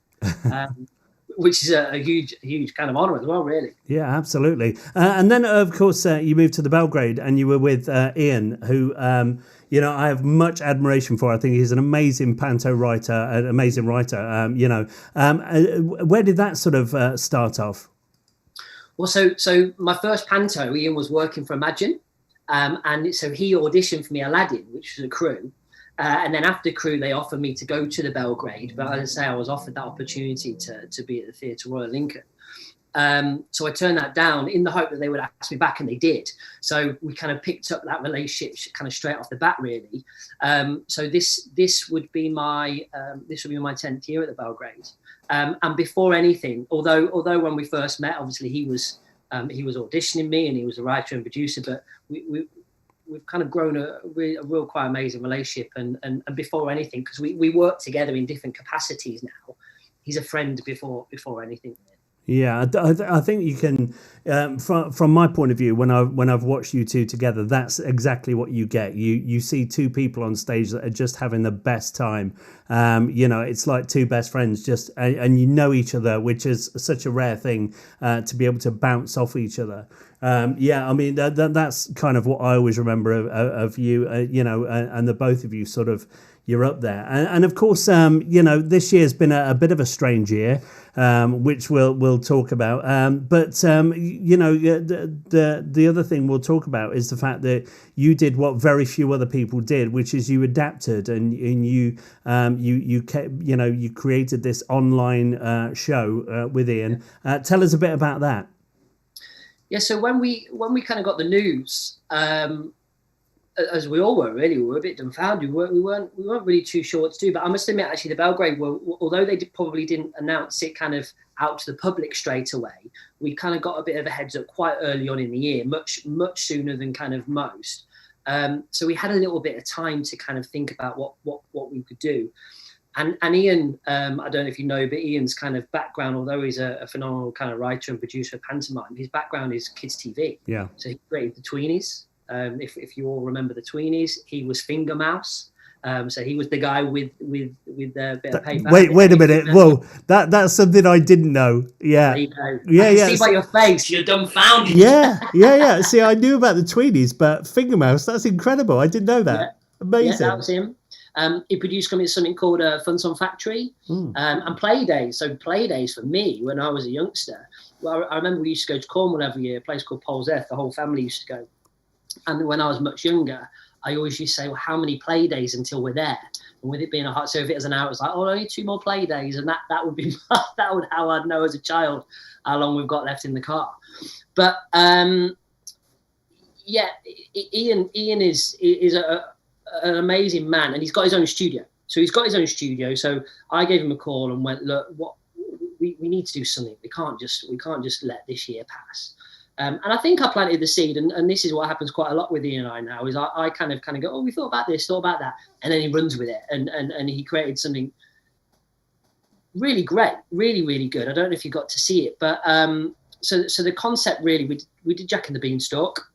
Which is a huge kind of honour as well, really. Yeah, absolutely. And then, of course, you moved to the Belgrade, and you were with Ian, who, I have much admiration for. I think he's an amazing panto writer, an amazing writer. Where did that sort of start off? Well, so my first panto, Ian was working for Imagine, and so he auditioned for me Aladdin, which was a crew. And then after crew, they offered me to go to the Belgrade. But as I say, I was offered that opportunity to be at the Theatre Royal Lincoln. So I turned that down in the hope that they would ask me back, and they did. So we kind of picked up that relationship kind of straight off the bat, really. So this would be my 10th year at the Belgrade. And before anything, although when we first met, obviously he was auditioning me and he was a writer and producer, but we've kind of grown a real quite amazing relationship. And before anything, because we work together in different capacities now, he's a friend before anything. Yeah, I think you can, from my point of view, when I've watched you two together, that's exactly what you get. You see two people on stage that are just having the best time. It's like two best friends, and you know each other, which is such a rare thing to be able to bounce off each other. I mean that's kind of what I always remember of you, and the both of you sort of. You're up there, and of course, this year's been a bit of a strange year, which we'll talk about. But the other thing we'll talk about is the fact that you did what very few other people did, which is you adapted and you created this online show with Ian. Tell us a bit about that. Yeah, so when we kind of got the news. As we all were, really, we were a bit dumbfounded. We weren't really too sure what to do. But I must admit, actually, the Belgrade, although they probably didn't announce it kind of out to the public straight away, we kind of got a bit of a heads up quite early on in the year, much sooner than kind of most. So we had a little bit of time to kind of think about what we could do. And Ian, I don't know if you know, but Ian's kind of background, although he's a phenomenal kind of writer and producer of pantomime, his background is kids TV. Yeah. So he created the Tweenies. If you all remember the Tweenies, he was Finger Mouse. So he was the guy with the bit of paper. Wait a minute. Whoa, that's something I didn't know. Yeah. Yeah. See by your face, you're dumbfounded. Yeah. See, I knew about the Tweenies, but Finger Mouse, that's incredible. I didn't know that. Yeah. Amazing. Yeah, that was him. He produced something called Fun Song Factory and Play Days. So Play Days for me, when I was a youngster, well, I remember we used to go to Cornwall every year, a place called Poleseth. The whole family used to go. And when I was much younger, I always used to say, well, how many play days until we're there? And with it being a hot, so if it was an hour, it's like, oh, only 2 more play days. And that would be, that would how I'd know as a child how long we've got left in the car. But Ian is an amazing man, and he's got his own studio. So So I gave him a call and went, look, we need to do something. We can't just let this year pass. And I think I planted the seed, and this is what happens quite a lot with Ian and I now, is I kind of go, oh, we thought about this, thought about that, and then he runs with it, and he created something really great, really, really good. I don't know if you got to see it, but so the concept really, we did Jack and the Beanstalk,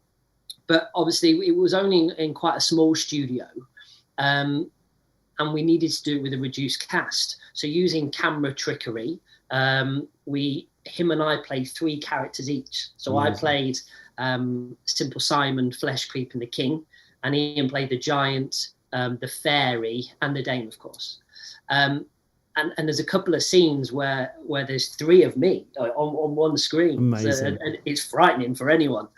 but obviously it was only in quite a small studio, and we needed to do it with a reduced cast. So using camera trickery, him and I played 3 characters each. So I played Simple Simon, Flesh Creep, and the King, and Ian played the Giant, the Fairy, and the Dame, of course. And there's a couple of scenes where there's 3 of me on one screen. Amazing. So, and it's frightening for anyone.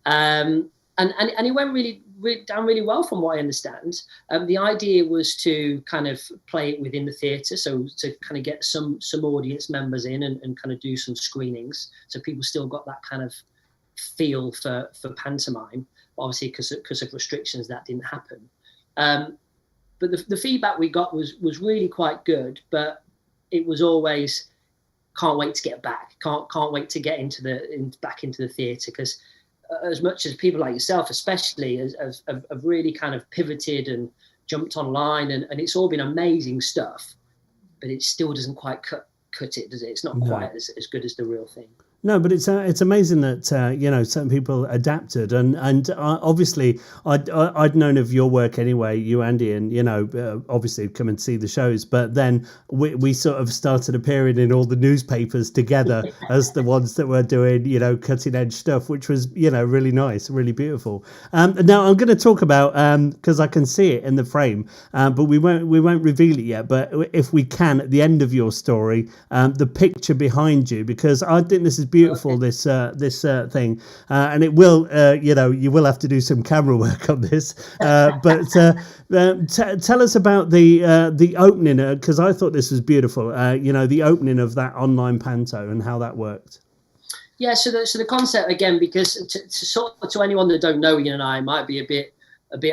And it went really down really well from what I understand. The idea was to kind of play it within the theatre, so to kind of get some audience members in and kind of do some screenings, so people still got that kind of feel for pantomime. Obviously, because of restrictions, that didn't happen. But the feedback we got was really quite good, but it was always can't wait to get back, can't wait to get back into the theatre, because as much as people like yourself, especially, have really kind of pivoted and jumped online, and it's all been amazing stuff, but it still doesn't quite cut it, does it? It's not quite as good as the real thing. No, but it's amazing that certain people adapted, and obviously I'd known of your work anyway, you and Ian, obviously come and see the shows, but then we sort of started appearing in all the newspapers together as the ones that were doing cutting edge stuff, which was really nice, really beautiful. Now I'm going to talk about because I can see it in the frame, but we won't reveal it yet. But if we can, at the end of your story, the picture behind you, because I think this has beautiful. This thing, and it will, you will have to do some camera work on this. But tell us about the opening, because I thought this was beautiful. The opening of that online panto and how that worked. Yeah, so the concept, again, because to anyone that don't know Ian and I, might be a bit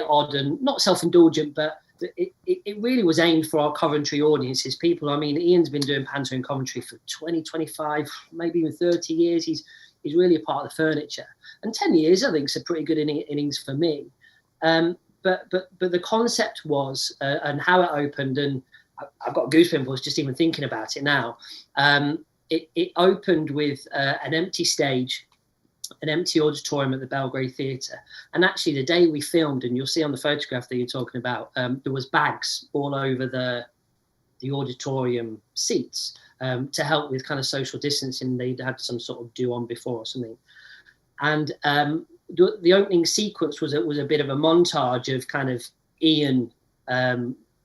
odd and not self-indulgent, but it really was aimed for our Coventry audiences. People, I mean, Ian's been doing panto in Coventry for 20, 25, maybe even 30 years. He's really a part of the furniture. And 10 years, I think, is a pretty good innings for me. But the concept was, and how it opened, and I've got goosebumps just even thinking about it now. It opened with an empty stage, an empty auditorium at the Belgrade Theatre. And actually, the day we filmed, and you'll see on the photograph that you're talking about, there was bags all over the auditorium seats to help with kind of social distancing. They'd had some sort of do on before or something. And the opening sequence was a bit of a montage of kind of Ian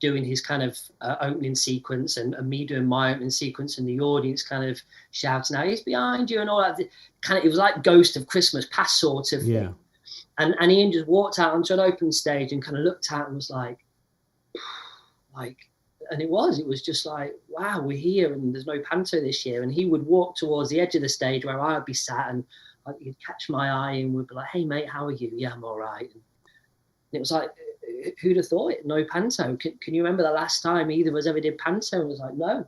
doing his kind of opening sequence and me doing my opening sequence, and the audience kind of shouting out, "He's behind you," and all that. It was like Ghost of Christmas Past sort of thing. And Ian just walked out onto an open stage and kind of looked out and was like, and it was just like, wow, we're here and there's no panto this year. And he would walk towards the edge of the stage where I would be sat, and he'd catch my eye and would be like, "Hey mate, how are you?" "Yeah, I'm all right." And it was like, who'd have thought it? No panto. Can you remember the last time either of us ever did panto? And I was like, no.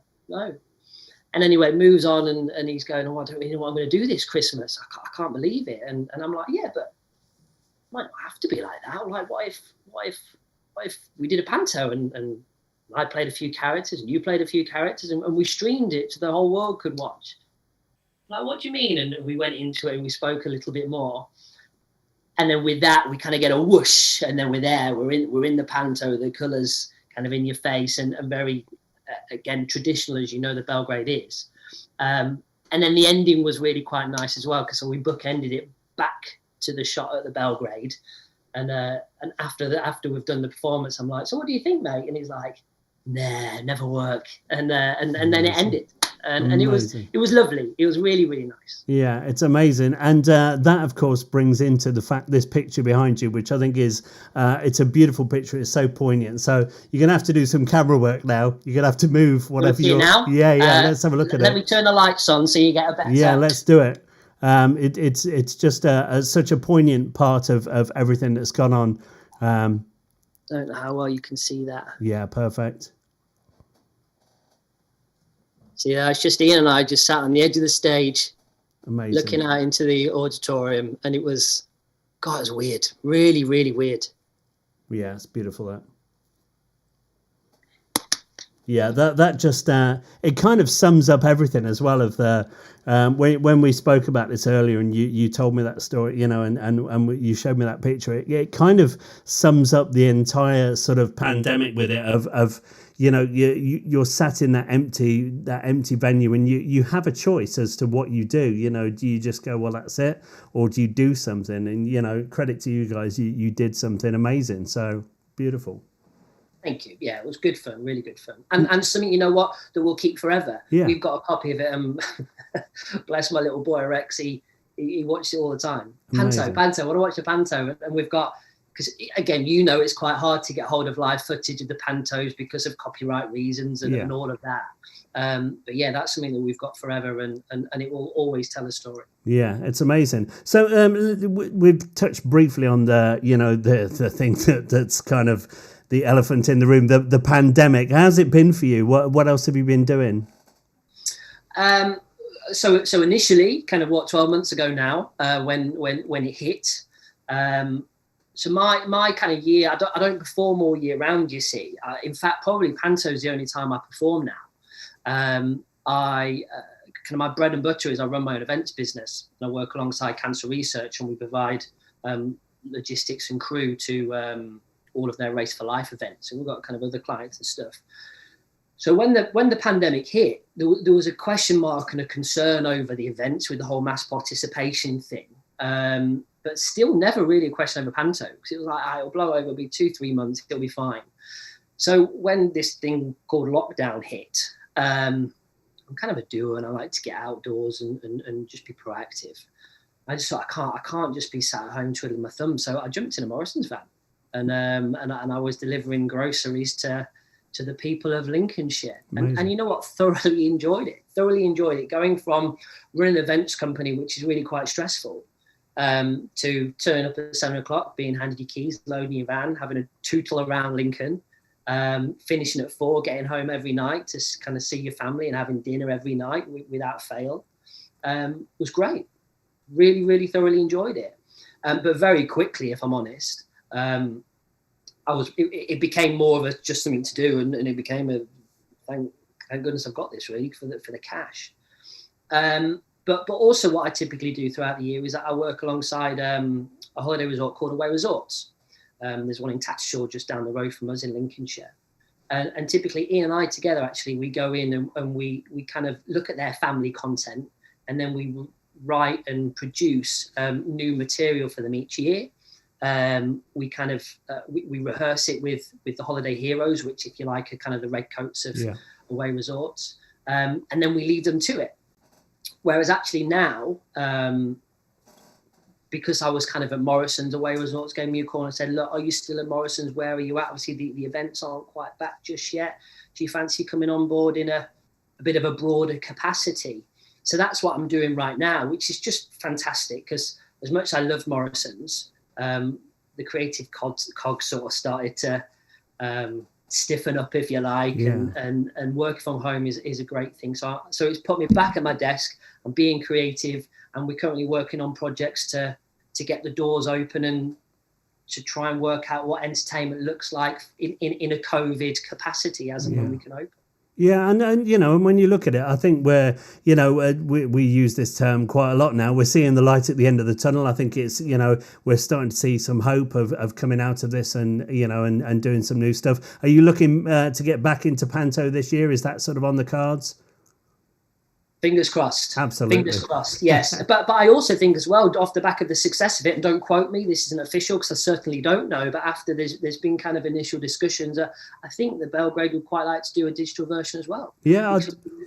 And anyway, it moves on, and he's going, "Oh, I don't really know what I'm going to do this Christmas. I can't believe it." And I'm like, yeah, but it might not have to be like that. Like, what if we did a panto and I played a few characters and you played a few characters and we streamed it so the whole world could watch? Like, what do you mean? And we went into it and we spoke a little bit more. And then with that, we kind of get a whoosh, and then we're there. We're in the panto, the colours kind of in your face, and very, again, traditional as you know the Belgrade is. And then the ending was really quite nice as well, because we bookended it back to the shot at the Belgrade. And after we've done the performance, I'm like, "So what do you think, mate?" And he's like, "Nah, never work." And then it ended. And it was lovely. It was really, really nice. Yeah, it's amazing. And that, of course, brings into the fact this picture behind you, which I think is, it's a beautiful picture. It's so poignant. So you're going to have to do some camera work now. You're going to have to move whatever you're... now? Yeah, let's have a look at it. Let me turn the lights on so you get a better... Yeah, let's do it. It's just such a poignant part of everything that's gone on. Don't know how well you can see that. Yeah, perfect. So yeah, it's just Ian and I just sat on the edge of the stage, amazing, looking out into the auditorium, and it was weird, really, really weird. Yeah, it's beautiful. That. Yeah, that just it kind of sums up everything as well. Of the when we spoke about this earlier, and you told me that story, and you showed me that picture. It kind of sums up the entire sort of pandemic with it. Of you're sat in that empty venue, and you have a choice as to what you do. Do you just go, well, that's it, or do you do something? And credit to you guys, you did something amazing. So beautiful. Thank you. Yeah, it was good fun, really good fun. And something, that we'll keep forever. Yeah. We've got a copy of it. Bless my little boy, Rex. He watches it all the time. Panto. I want to watch the panto. And we've got, because again, it's quite hard to get hold of live footage of the pantos because of copyright reasons and all of that. But yeah, that's something that we've got forever, and it will always tell a story. Yeah, it's amazing. So we've touched briefly on the thing that's kind of the elephant in the room, the pandemic. How's it been for you? What else have you been doing? So initially, kind of 12 months ago now, when it hit. So my kind of year, I don't perform all year round, you see. In fact, probably Panto's the only time I perform now. My bread and butter is I run my own events business, and I work alongside Cancer Research, and we provide logistics and crew to all of their Race for Life events. And we've got kind of other clients and stuff. So when the pandemic hit, there was a question mark and a concern over the events with the whole mass participation thing. But still never really a question over Panto, because it was like, it'll blow over, it'll be 2-3 months, it'll be fine. So when this thing called lockdown hit, I'm kind of a doer, and I like to get outdoors and just be proactive. I just thought I can't just be sat at home twiddling my thumbs. So I jumped in a Morrison's van, and I was delivering groceries to the people of Lincolnshire. And you know what? Thoroughly enjoyed it. Going from running an events company, which is really quite stressful, to turning up at 7 o'clock, being handed your keys, loading your van, having a tootle around Lincoln, finishing at 4, getting home every night to kind of see your family and having dinner every night without fail, was great. Really, really thoroughly enjoyed it. But very quickly, if I'm honest, it became more of a just something to do, and it became a thank goodness I've got this really for the cash. But also what I typically do throughout the year is that I work alongside a holiday resort called Away Resorts. There's one in Tattershall just down the road from us in Lincolnshire. And typically Ian and I together, actually, we go in and we kind of look at their family content, and then we write and produce new material for them each year. We kind of we rehearse it with the holiday heroes, which, if you like, are kind of the redcoats of Away Resorts, and then we lead them to it. Whereas actually now, because I was kind of at Morrison's, Away Resorts gave me a call and said, look, are you still at Morrison's? Where are you at? Obviously the events aren't quite back just yet. Do you fancy coming on board in a bit of a broader capacity? So that's what I'm doing right now, which is just fantastic, because as much as I love Morrison's, the creative cogs sort of started to stiffen up, if you like, and working from home is a great thing. So it's put me back at my desk. I'm being creative, and we're currently working on projects to get the doors open and to try and work out what entertainment looks like in a COVID capacity as and when we can open. Yeah, and you know, and when you look at it, I think we use this term quite a lot now. We're seeing the light at the end of the tunnel. I think it's, we're starting to see some hope of coming out of this and doing some new stuff. Are you looking to get back into Panto this year? Is that sort of on the cards? Fingers crossed. Absolutely. Fingers crossed, yes. but I also think as well, off the back of the success of it, and don't quote me, this isn't official because I certainly don't know, but after there's been kind of initial discussions, I think that Belgrade would quite like to do a digital version as well. Yeah.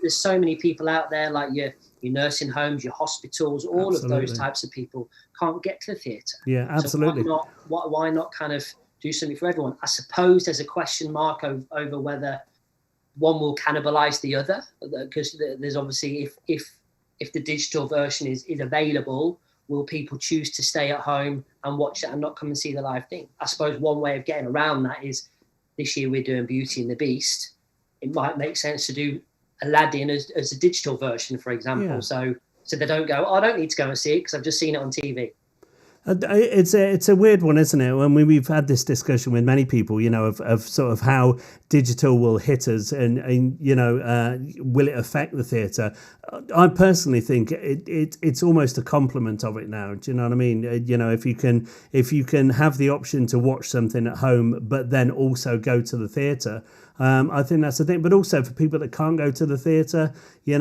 There's so many people out there, like your nursing homes, your hospitals, all of those types of people can't get to the theatre. Yeah, absolutely. So why not kind of do something for everyone? I suppose there's a question mark over whether one will cannibalize the other, because there's obviously, if the digital version is available, will people choose to stay at home and watch it and not come and see the live thing? I suppose one way of getting around that is, this year we're doing Beauty and the Beast. It might make sense to do Aladdin as a digital version, for example. So they don't go, I don't need to go and see it because I've just seen it on TV. It's a weird one, isn't it? When we've had this discussion with many people, of sort of how digital will hit us, and will it affect the theatre? I personally think it's almost a complement of it now. Do you know what I mean? If you can have the option to watch something at home, but then also go to the theatre. I think that's the thing, but also for people that can't go to the theatre, we've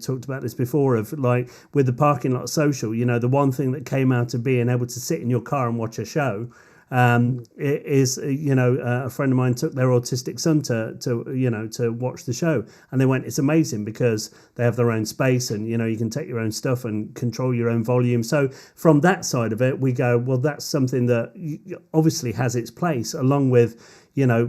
talked about this before, of like with the parking lot social. The one thing that came out of being able to sit in your car and watch a show is a friend of mine took their autistic son to watch the show, and they went, it's amazing because they have their own space, and you can take your own stuff and control your own volume. So from that side of it, we go, well, that's something that obviously has its place, along with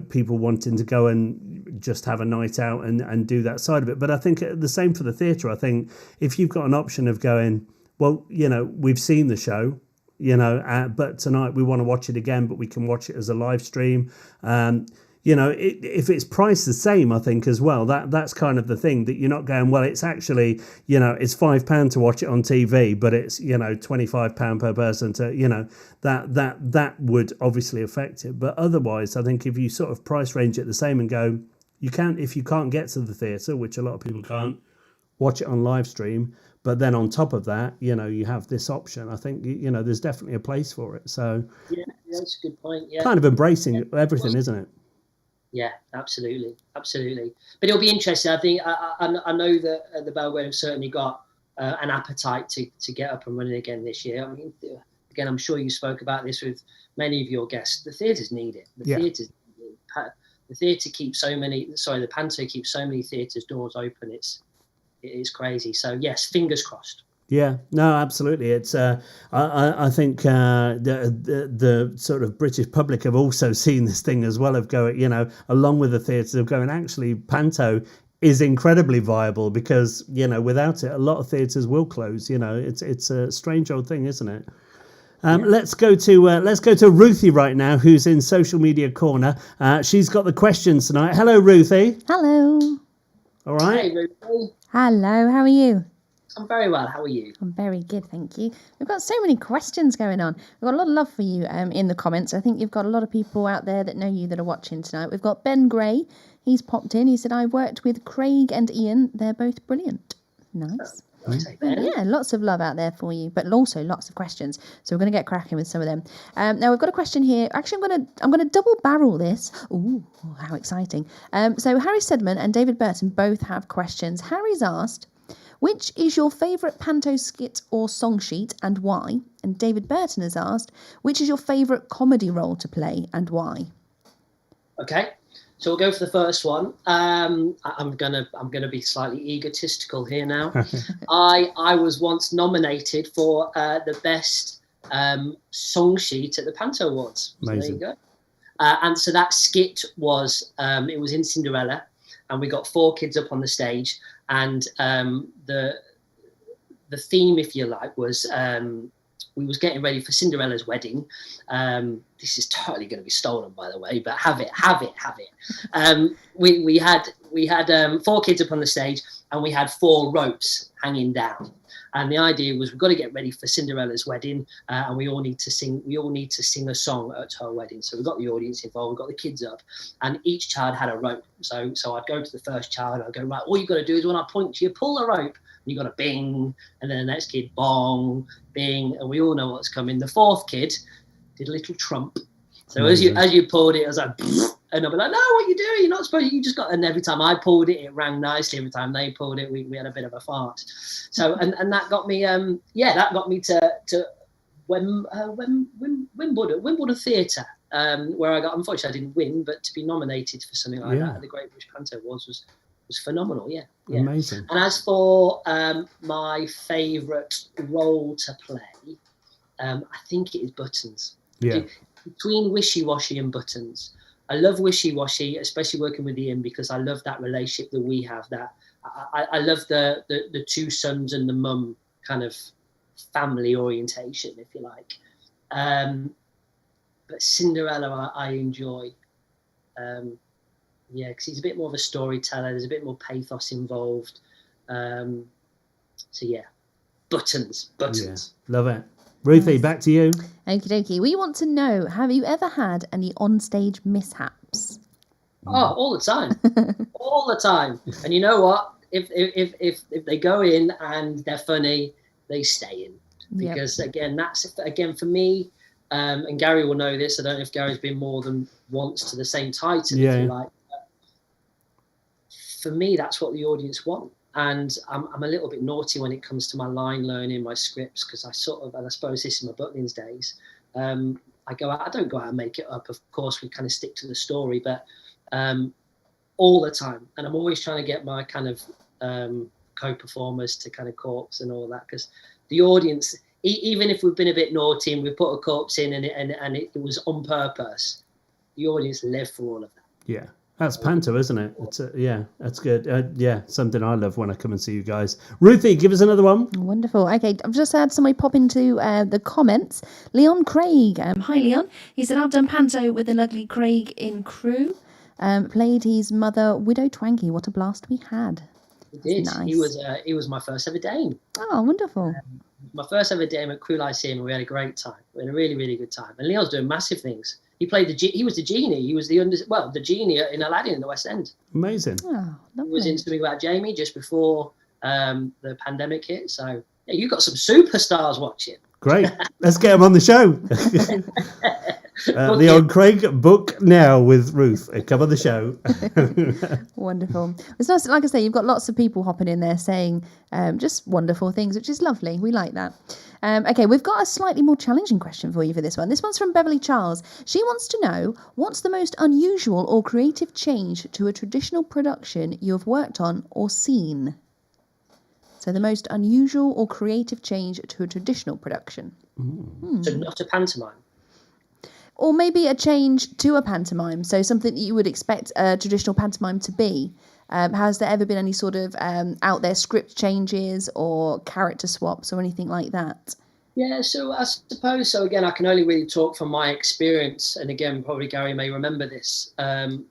people wanting to go and just have a night out and do that side of it. But I think the same for the theatre. I think if you've got an option of going, well, we've seen the show, but tonight we want to watch it again, but we can watch it as a live stream. If it's priced the same, I think as well, that's kind of the thing, that you're not going, well, it's actually, it's £5 to watch it on TV, but it's, £25 per person to, that would obviously affect it. But otherwise, I think if you sort of price range it the same and go, if you can't get to the theatre, which a lot of people can't, watch it on live stream. But then on top of that, you have this option. I think, there's definitely a place for it. So yeah, that's a good point. Yeah, kind of embracing everything, isn't it? Yeah, absolutely. But it'll be interesting. I think I know that the Belgrade have certainly got an appetite to get up and running again this year. I mean, again, I'm sure you spoke about this with many of your guests. The theatres need it. The theatres need it. theatre keeps the Panto keeps so many theatres doors open. It is crazy. So yes, fingers crossed. Yeah, no, absolutely. It's I think the sort of British public have also seen this thing as well, of going, along with the theatres, of going, actually Panto is incredibly viable, because without it a lot of theatres will close. It's a strange old thing, isn't it? Let's go to Ruthie right now, who's in social media corner. She's got the questions tonight. Hello, Ruthie. Hello. All right. Hey, Ruth. Hello, how are you? I'm very well. How are you? I'm very good, thank you. We've got so many questions going on. We've got a lot of love for you in the comments. I think you've got a lot of people out there that know you that are watching tonight. We've got Ben Gray. He's popped in. He said, I worked with Craig and Ian. They're both brilliant. Nice. Yeah, lots of love out there for you, but also lots of questions. So we're going to get cracking with some of them. Now we've got a question here. Actually, I'm going to double barrel this. Ooh, how exciting! So Harry Sedman and David Burton both have questions. Harry's asked, which is your favourite Panto skit or song sheet and why? And David Burton has asked, which is your favourite comedy role to play and why? Okay. So we'll go for the first one. I'm gonna be slightly egotistical here now. I was once nominated for the best song sheet at the Panto Awards. So there you go. And so that skit was it was in Cinderella, and we got 4 kids up on the stage, and the theme, if you like, was we was getting ready for Cinderella's wedding. This is totally going to be stolen, by the way, but have it. We had 4 kids up on the stage, and we had 4 ropes hanging down. And the idea was, we've got to get ready for Cinderella's wedding, and we all need to sing a song at her wedding. So we got the audience involved, we got the kids up, and each child had a rope. So I'd go to the first child, I'd go, right, all you've got to do is when I point to you, pull the rope. You got a bing, and then the next kid, bong, bing, and we all know what's coming. The 4th kid did a little trump. So as you pulled it, I was like, and I'll be like, no, what are you doing? You're not supposed to, you just got, and every time I pulled it, it rang nicely. Every time they pulled it, we had a bit of a fart. So, and that got me, that got me to Wimbledon Theatre, where I got, unfortunately I didn't win, but to be nominated for something like that at the Great British Panto Awards was phenomenal. Yeah. Amazing. And as for my favourite role to play, I think it is Buttons. Yeah. Between Wishy Washy and Buttons, I love Wishy Washy, especially working with Ian, because I love that relationship that we have. That I love the 2 sons and the mum kind of family orientation, if you like. But Cinderella, I enjoy. Because he's a bit more of a storyteller. There's a bit more pathos involved. So yeah, Buttons. Yeah, love it. Ruthie, back to you. Okie dokie. We want to know, have you ever had any onstage mishaps? Oh, all the time. All the time. And you know what? If they go in and they're funny, they stay in. Because again, for me, and Gary will know this. I don't know if Gary's been more than once to the same title, if you like. For me, that's what the audience want. And I'm a little bit naughty when it comes to my line learning, my scripts, because I suppose this is my Butlins days. I don't go out and make it up. Of course, we kind of stick to the story, but all the time. And I'm always trying to get my kind of co-performers to kind of corpse and all that, because the audience, even if we've been a bit naughty and we put a corpse in and it was on purpose, the audience live for all of that. Yeah. That's Panto, isn't it? It's that's good. Something I love when I come and see you guys. Ruthie, give us another one. Wonderful. Okay, I've just had somebody pop into the comments. Leon Craig. Hi, Leon. He said, I've done Panto with the lovely Craig in Crew. Played his mother, Widow Twanky. What a blast we had. He did. Nice. He was my first ever dame. Oh, wonderful. My first ever dame at Crew Lyceum, and we had a great time. We had a really, really good time. And Leon's doing massive things. He played he was the genie. He was the genie in Aladdin in the West End. Amazing. Oh, lovely. He was in something about Jamie just before the pandemic hit. So yeah, you got some superstars watching. Great. Let's get him on the show. Leon Craig, book now with Ruth. Come on the show. Wonderful. It's nice, like I say, you've got lots of people hopping in there saying just wonderful things, which is lovely. We like that. Okay, we've got a slightly more challenging question for you for this one. This one's from Beverly Charles. She wants to know, what's the most unusual or creative change to a traditional production you have worked on or seen? So the most unusual or creative change to a traditional production. So not a pantomime. Or maybe a change to a pantomime, so something that you would expect a traditional pantomime to be. Has there ever been any sort of out there script changes or character swaps or anything like that? Yeah, so I suppose so. Again, I can only really talk from my experience, and again, probably Gary may remember this.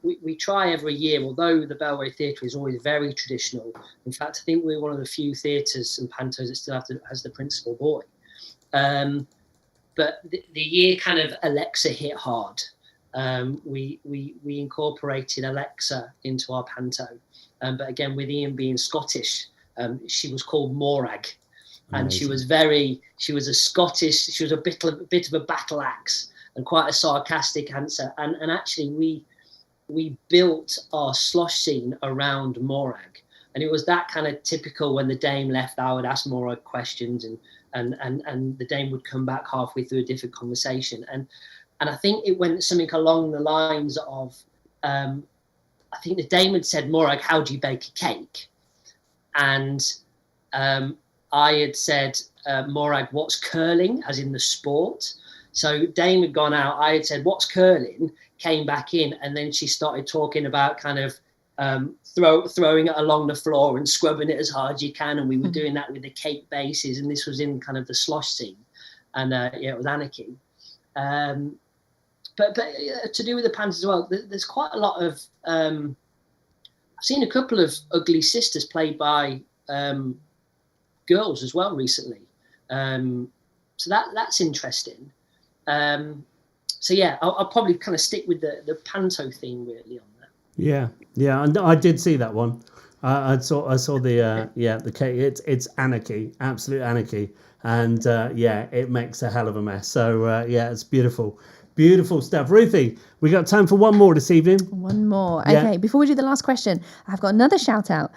We try every year, although the Belway Theatre is always very traditional. In fact, I think we're one of the few theatres and pantos that still has the principal boy. But the year kind of Alexa hit hard. We incorporated Alexa into our panto, but again, with Ian being Scottish, she was called Morag. And she was a Scottish, she was a bit of a battle axe and quite a sarcastic answer. And actually we built our slosh scene around Morag. And it was that kind of typical, when the dame left, I would ask Morag questions and the dame would come back halfway through a different conversation. And I think it went something along the lines of, I think the dame had said, Morag, how do you bake a cake? And I had said, Morag, what's curling, as in the sport? So Dame had gone out, I had said, what's curling? Came back in, and then she started talking about kind of throwing it along the floor and scrubbing it as hard as you can. And we were doing that with the cake bases, and this was in kind of the slosh scene. And yeah, it was anarchy. But to do with the pants as well, there's quite a lot of... I've seen a couple of ugly sisters played by... girls as well recently, so that's interesting. So yeah, I'll probably kind of stick with the panto theme really on that. Yeah, and I did see that one. I saw the cake. It's anarchy, absolute anarchy, and yeah, it makes a hell of a mess. So yeah, it's beautiful. Beautiful stuff. Ruthie, we got time for one more this evening. One more. Yeah. Okay, before we do the last question, I've got another shout out.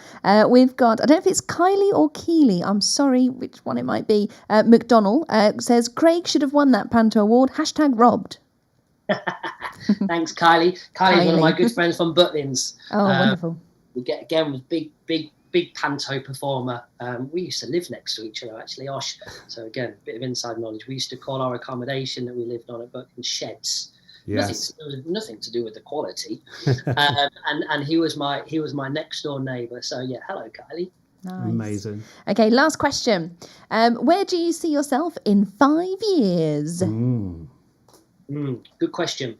We've got, I don't know if it's Kylie or Keely, I'm sorry which one it might be. McDonald says, Craig should have won that Panto Award. #robbed. Thanks, Kylie. Kylie's one of my good friends from Butlins. Oh, wonderful. We get again with big panto performer. We used to live next to each other, actually, Osh. So again, a bit of inside knowledge. We used to call our accommodation that we lived on at Butlins sheds. Yes. Nothing to do with the quality. And he was my next door neighbour. So yeah, hello, Kylie. Nice. Amazing. Okay, last question. Where do you see yourself in 5 years? Good question.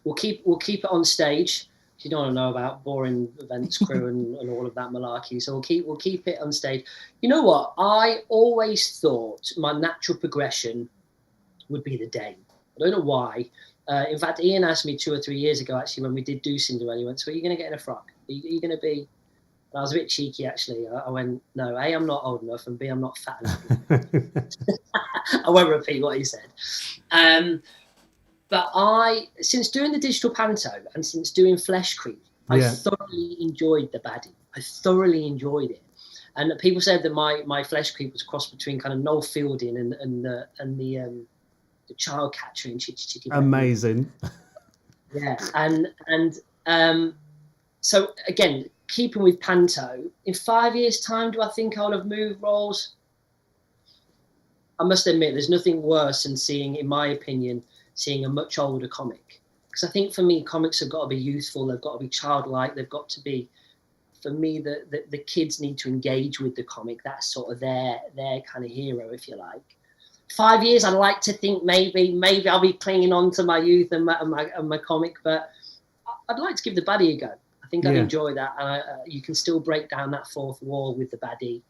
We'll keep it on stage. You don't want to know about boring events crew and all of that malarkey. So we'll keep it on stage. You know what? I always thought my natural progression would be the Dame. I don't know why. In fact, Ian asked me 2 or 3 years ago, actually, when we did do Cinderella, he went, so are you going to get in a frock? Are you going to be... And I was a bit cheeky, actually. I went, no, A, I'm not old enough, and B, I'm not fat enough. I won't repeat what he said. But since doing the digital panto and since doing Flesh Creep, I thoroughly enjoyed the baddie. I thoroughly enjoyed it. And people said that my Flesh Creep was a cross between kind of Noel Fielding and the child catcher in Chitty Chitty Bang. Amazing. Yeah, and so again, keeping with panto, in 5 years' time, do I think I'll have moved roles? I must admit, there's nothing worse than seeing, in my opinion, seeing a much older comic. Because I think for me, comics have got to be youthful, they've got to be childlike, they've got to be, for me, the kids need to engage with the comic. That's sort of their kind of hero, if you like. 5 years, I'd like to think maybe I'll be clinging on to my youth and my comic, but I'd like to give the baddie a go. I think I'd enjoy that. And you can still break down that fourth wall with the baddie.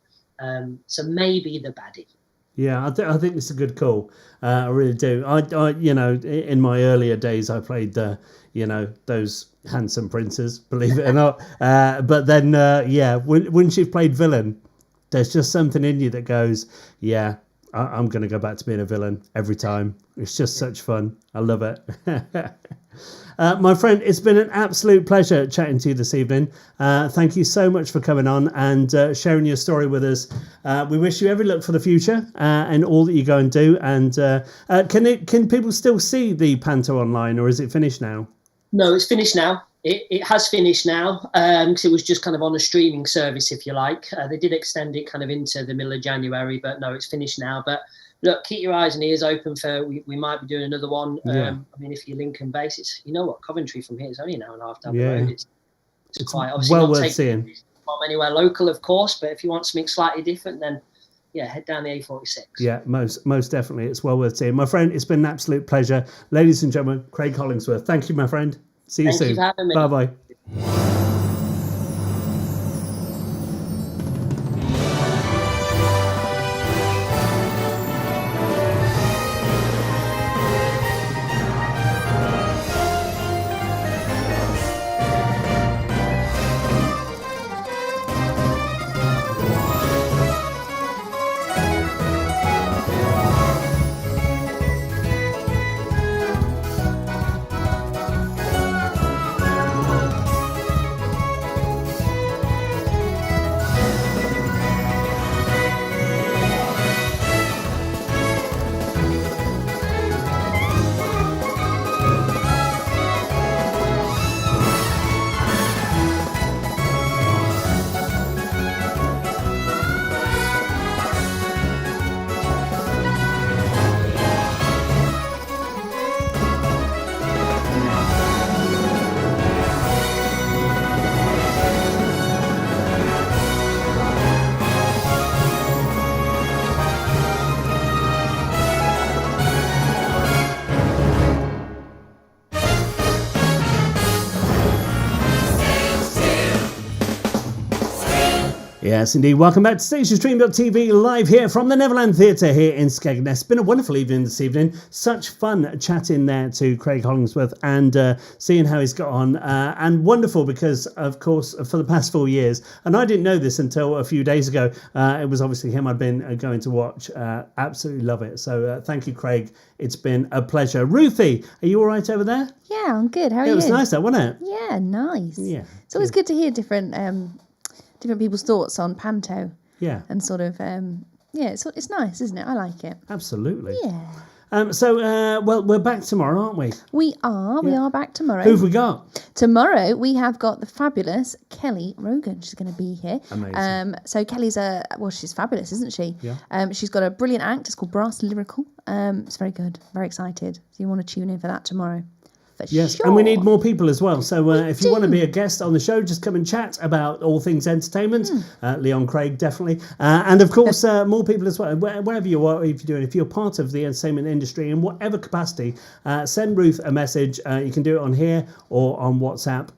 So maybe the baddie. Yeah, I think it's a good call. I really do. I in my earlier days, I played those handsome princes, believe it or not. But then, once you've played villain, there's just something in you that goes, yeah, I'm going to go back to being a villain every time. It's just such fun. I love it. My friend, it's been an absolute pleasure chatting to you this evening. Thank you so much for coming on and sharing your story with us. We wish you every luck for the future and all that you go and do. And can people still see the Panto online, or is it finished now? No, it's finished now. It has finished now because it was just kind of on a streaming service, if you like. They did extend it kind of into the middle of January, but no, it's finished now. But look, keep your eyes and ears open for we might be doing another one. Yeah. I mean, if you're Lincoln based, it's, you know what, Coventry from here is only an hour and a half down the Yeah. road. It's quite obviously well not worth taking seeing. from anywhere local, of course, but if you want something slightly different, then yeah, head down the A46. Yeah, most definitely. It's well worth seeing. My friend, it's been an absolute pleasure. Ladies and gentlemen, Craig Hollingsworth. Thank you, my friend. See you Thank you soon. for having me. Bye-bye. Yes, indeed. Welcome back to StationStream.tv, live here from the Neverland Theatre here in Skegness. It's been a wonderful evening this evening. Such fun chatting there to Craig Hollingsworth and seeing how he's got on. And wonderful because, of course, for the past 4 years, and I didn't know this until a few days ago, it was obviously him I'd been going to watch. Absolutely love it. So thank you, Craig. It's been a pleasure. Ruthie, are you all right over there? Yeah, I'm good. How are you? It was nice though, wasn't it? Yeah, nice. Yeah. It's always good to hear different people's thoughts on Panto. Yeah. And sort of, it's nice, isn't it? I like it. Absolutely. Yeah. Well, we're back tomorrow, aren't we? We are back tomorrow. Who've we got? Tomorrow we have got the fabulous Kelly Rogan. She's going to be here. Amazing. So Kelly's she's fabulous, isn't she? Yeah. She's got a brilliant act. It's called Brass Lyrical. It's very good. Very excited. So you want to tune in for that tomorrow. Yes, sure. and we need more people as well. So if you want to do. be a guest on the show, just come and chat about all things entertainment. Leon Craig, definitely. And of course, more people as well. Wherever you are, if you're doing, if you're part of the entertainment industry in whatever capacity, send Ruth a message. You can do it on here or on WhatsApp.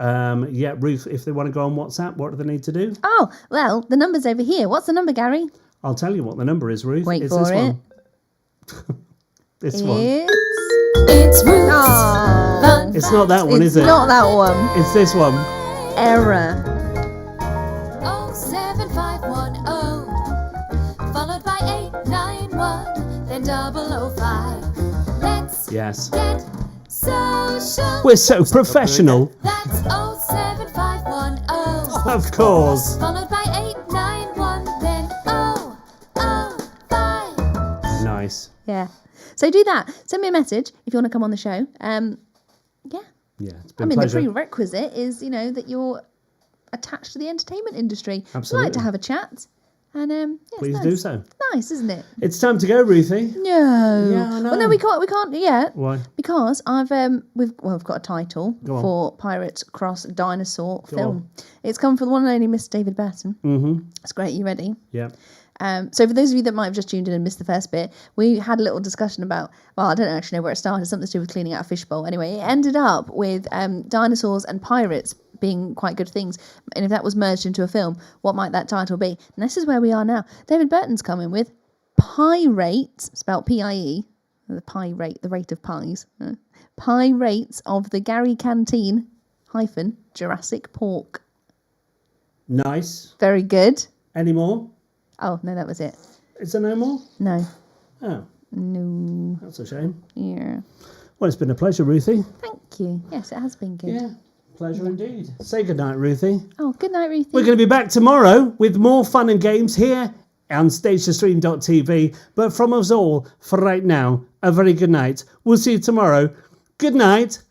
Ruth, if they want to go on WhatsApp, what do they need to do? Oh, well, the number's over here. What's the number, Gary? I'll tell you what the number is, Ruth. Wait it's for this it. one. This one. It's Roots. Oh, It's not that one, is it? It's not that one. It's this one. Error. 07510, followed by 891, then 005. Let's Yes. get social. We're so professional. That's 07510. Of course. Followed by 891, then 005. Nice. Yeah. So do that. Send me a message if you want to come on the show. Yeah. Yeah, it's been I a mean, pleasure. the prerequisite is, that you're attached to the entertainment industry. Absolutely. I'd like to have a chat. And Please it's do nice. so. Nice, isn't it? It's time to go, Ruthie. No. Yeah, I know. Well, no, we can't yet. Why? Because we've got a title Go on. for Pirates Cross Dinosaur Go film. on. It's come from the one and only Mr. David Burton. Mm-hmm. It's great. You ready? Yeah. So for those of you that might have just tuned in and missed the first bit, we had a little discussion about, well, I don't actually know where it started, something to do with cleaning out a fishbowl. Anyway, it ended up with dinosaurs and pirates being quite good things. And if that was merged into a film, what might that title be? And this is where we are now. David Burton's coming with Pirates, spelled P-I-E, the pie rate, the rate of pies. Pirates of the Gary Canteen - Jurassic Pork. Nice. Very good. Any more? Oh, no, that was it. Is there no more? No. Oh, No. that's a shame. Yeah. Well, it's been a pleasure, Ruthie. Thank you. Yes, it has been good. Yeah, pleasure indeed. Say goodnight, Ruthie. Oh, good night, Ruthie. We're going to be back tomorrow with more fun and games here on StageToStream.tv. But from us all, for right now, a very good night. We'll see you tomorrow. Good night.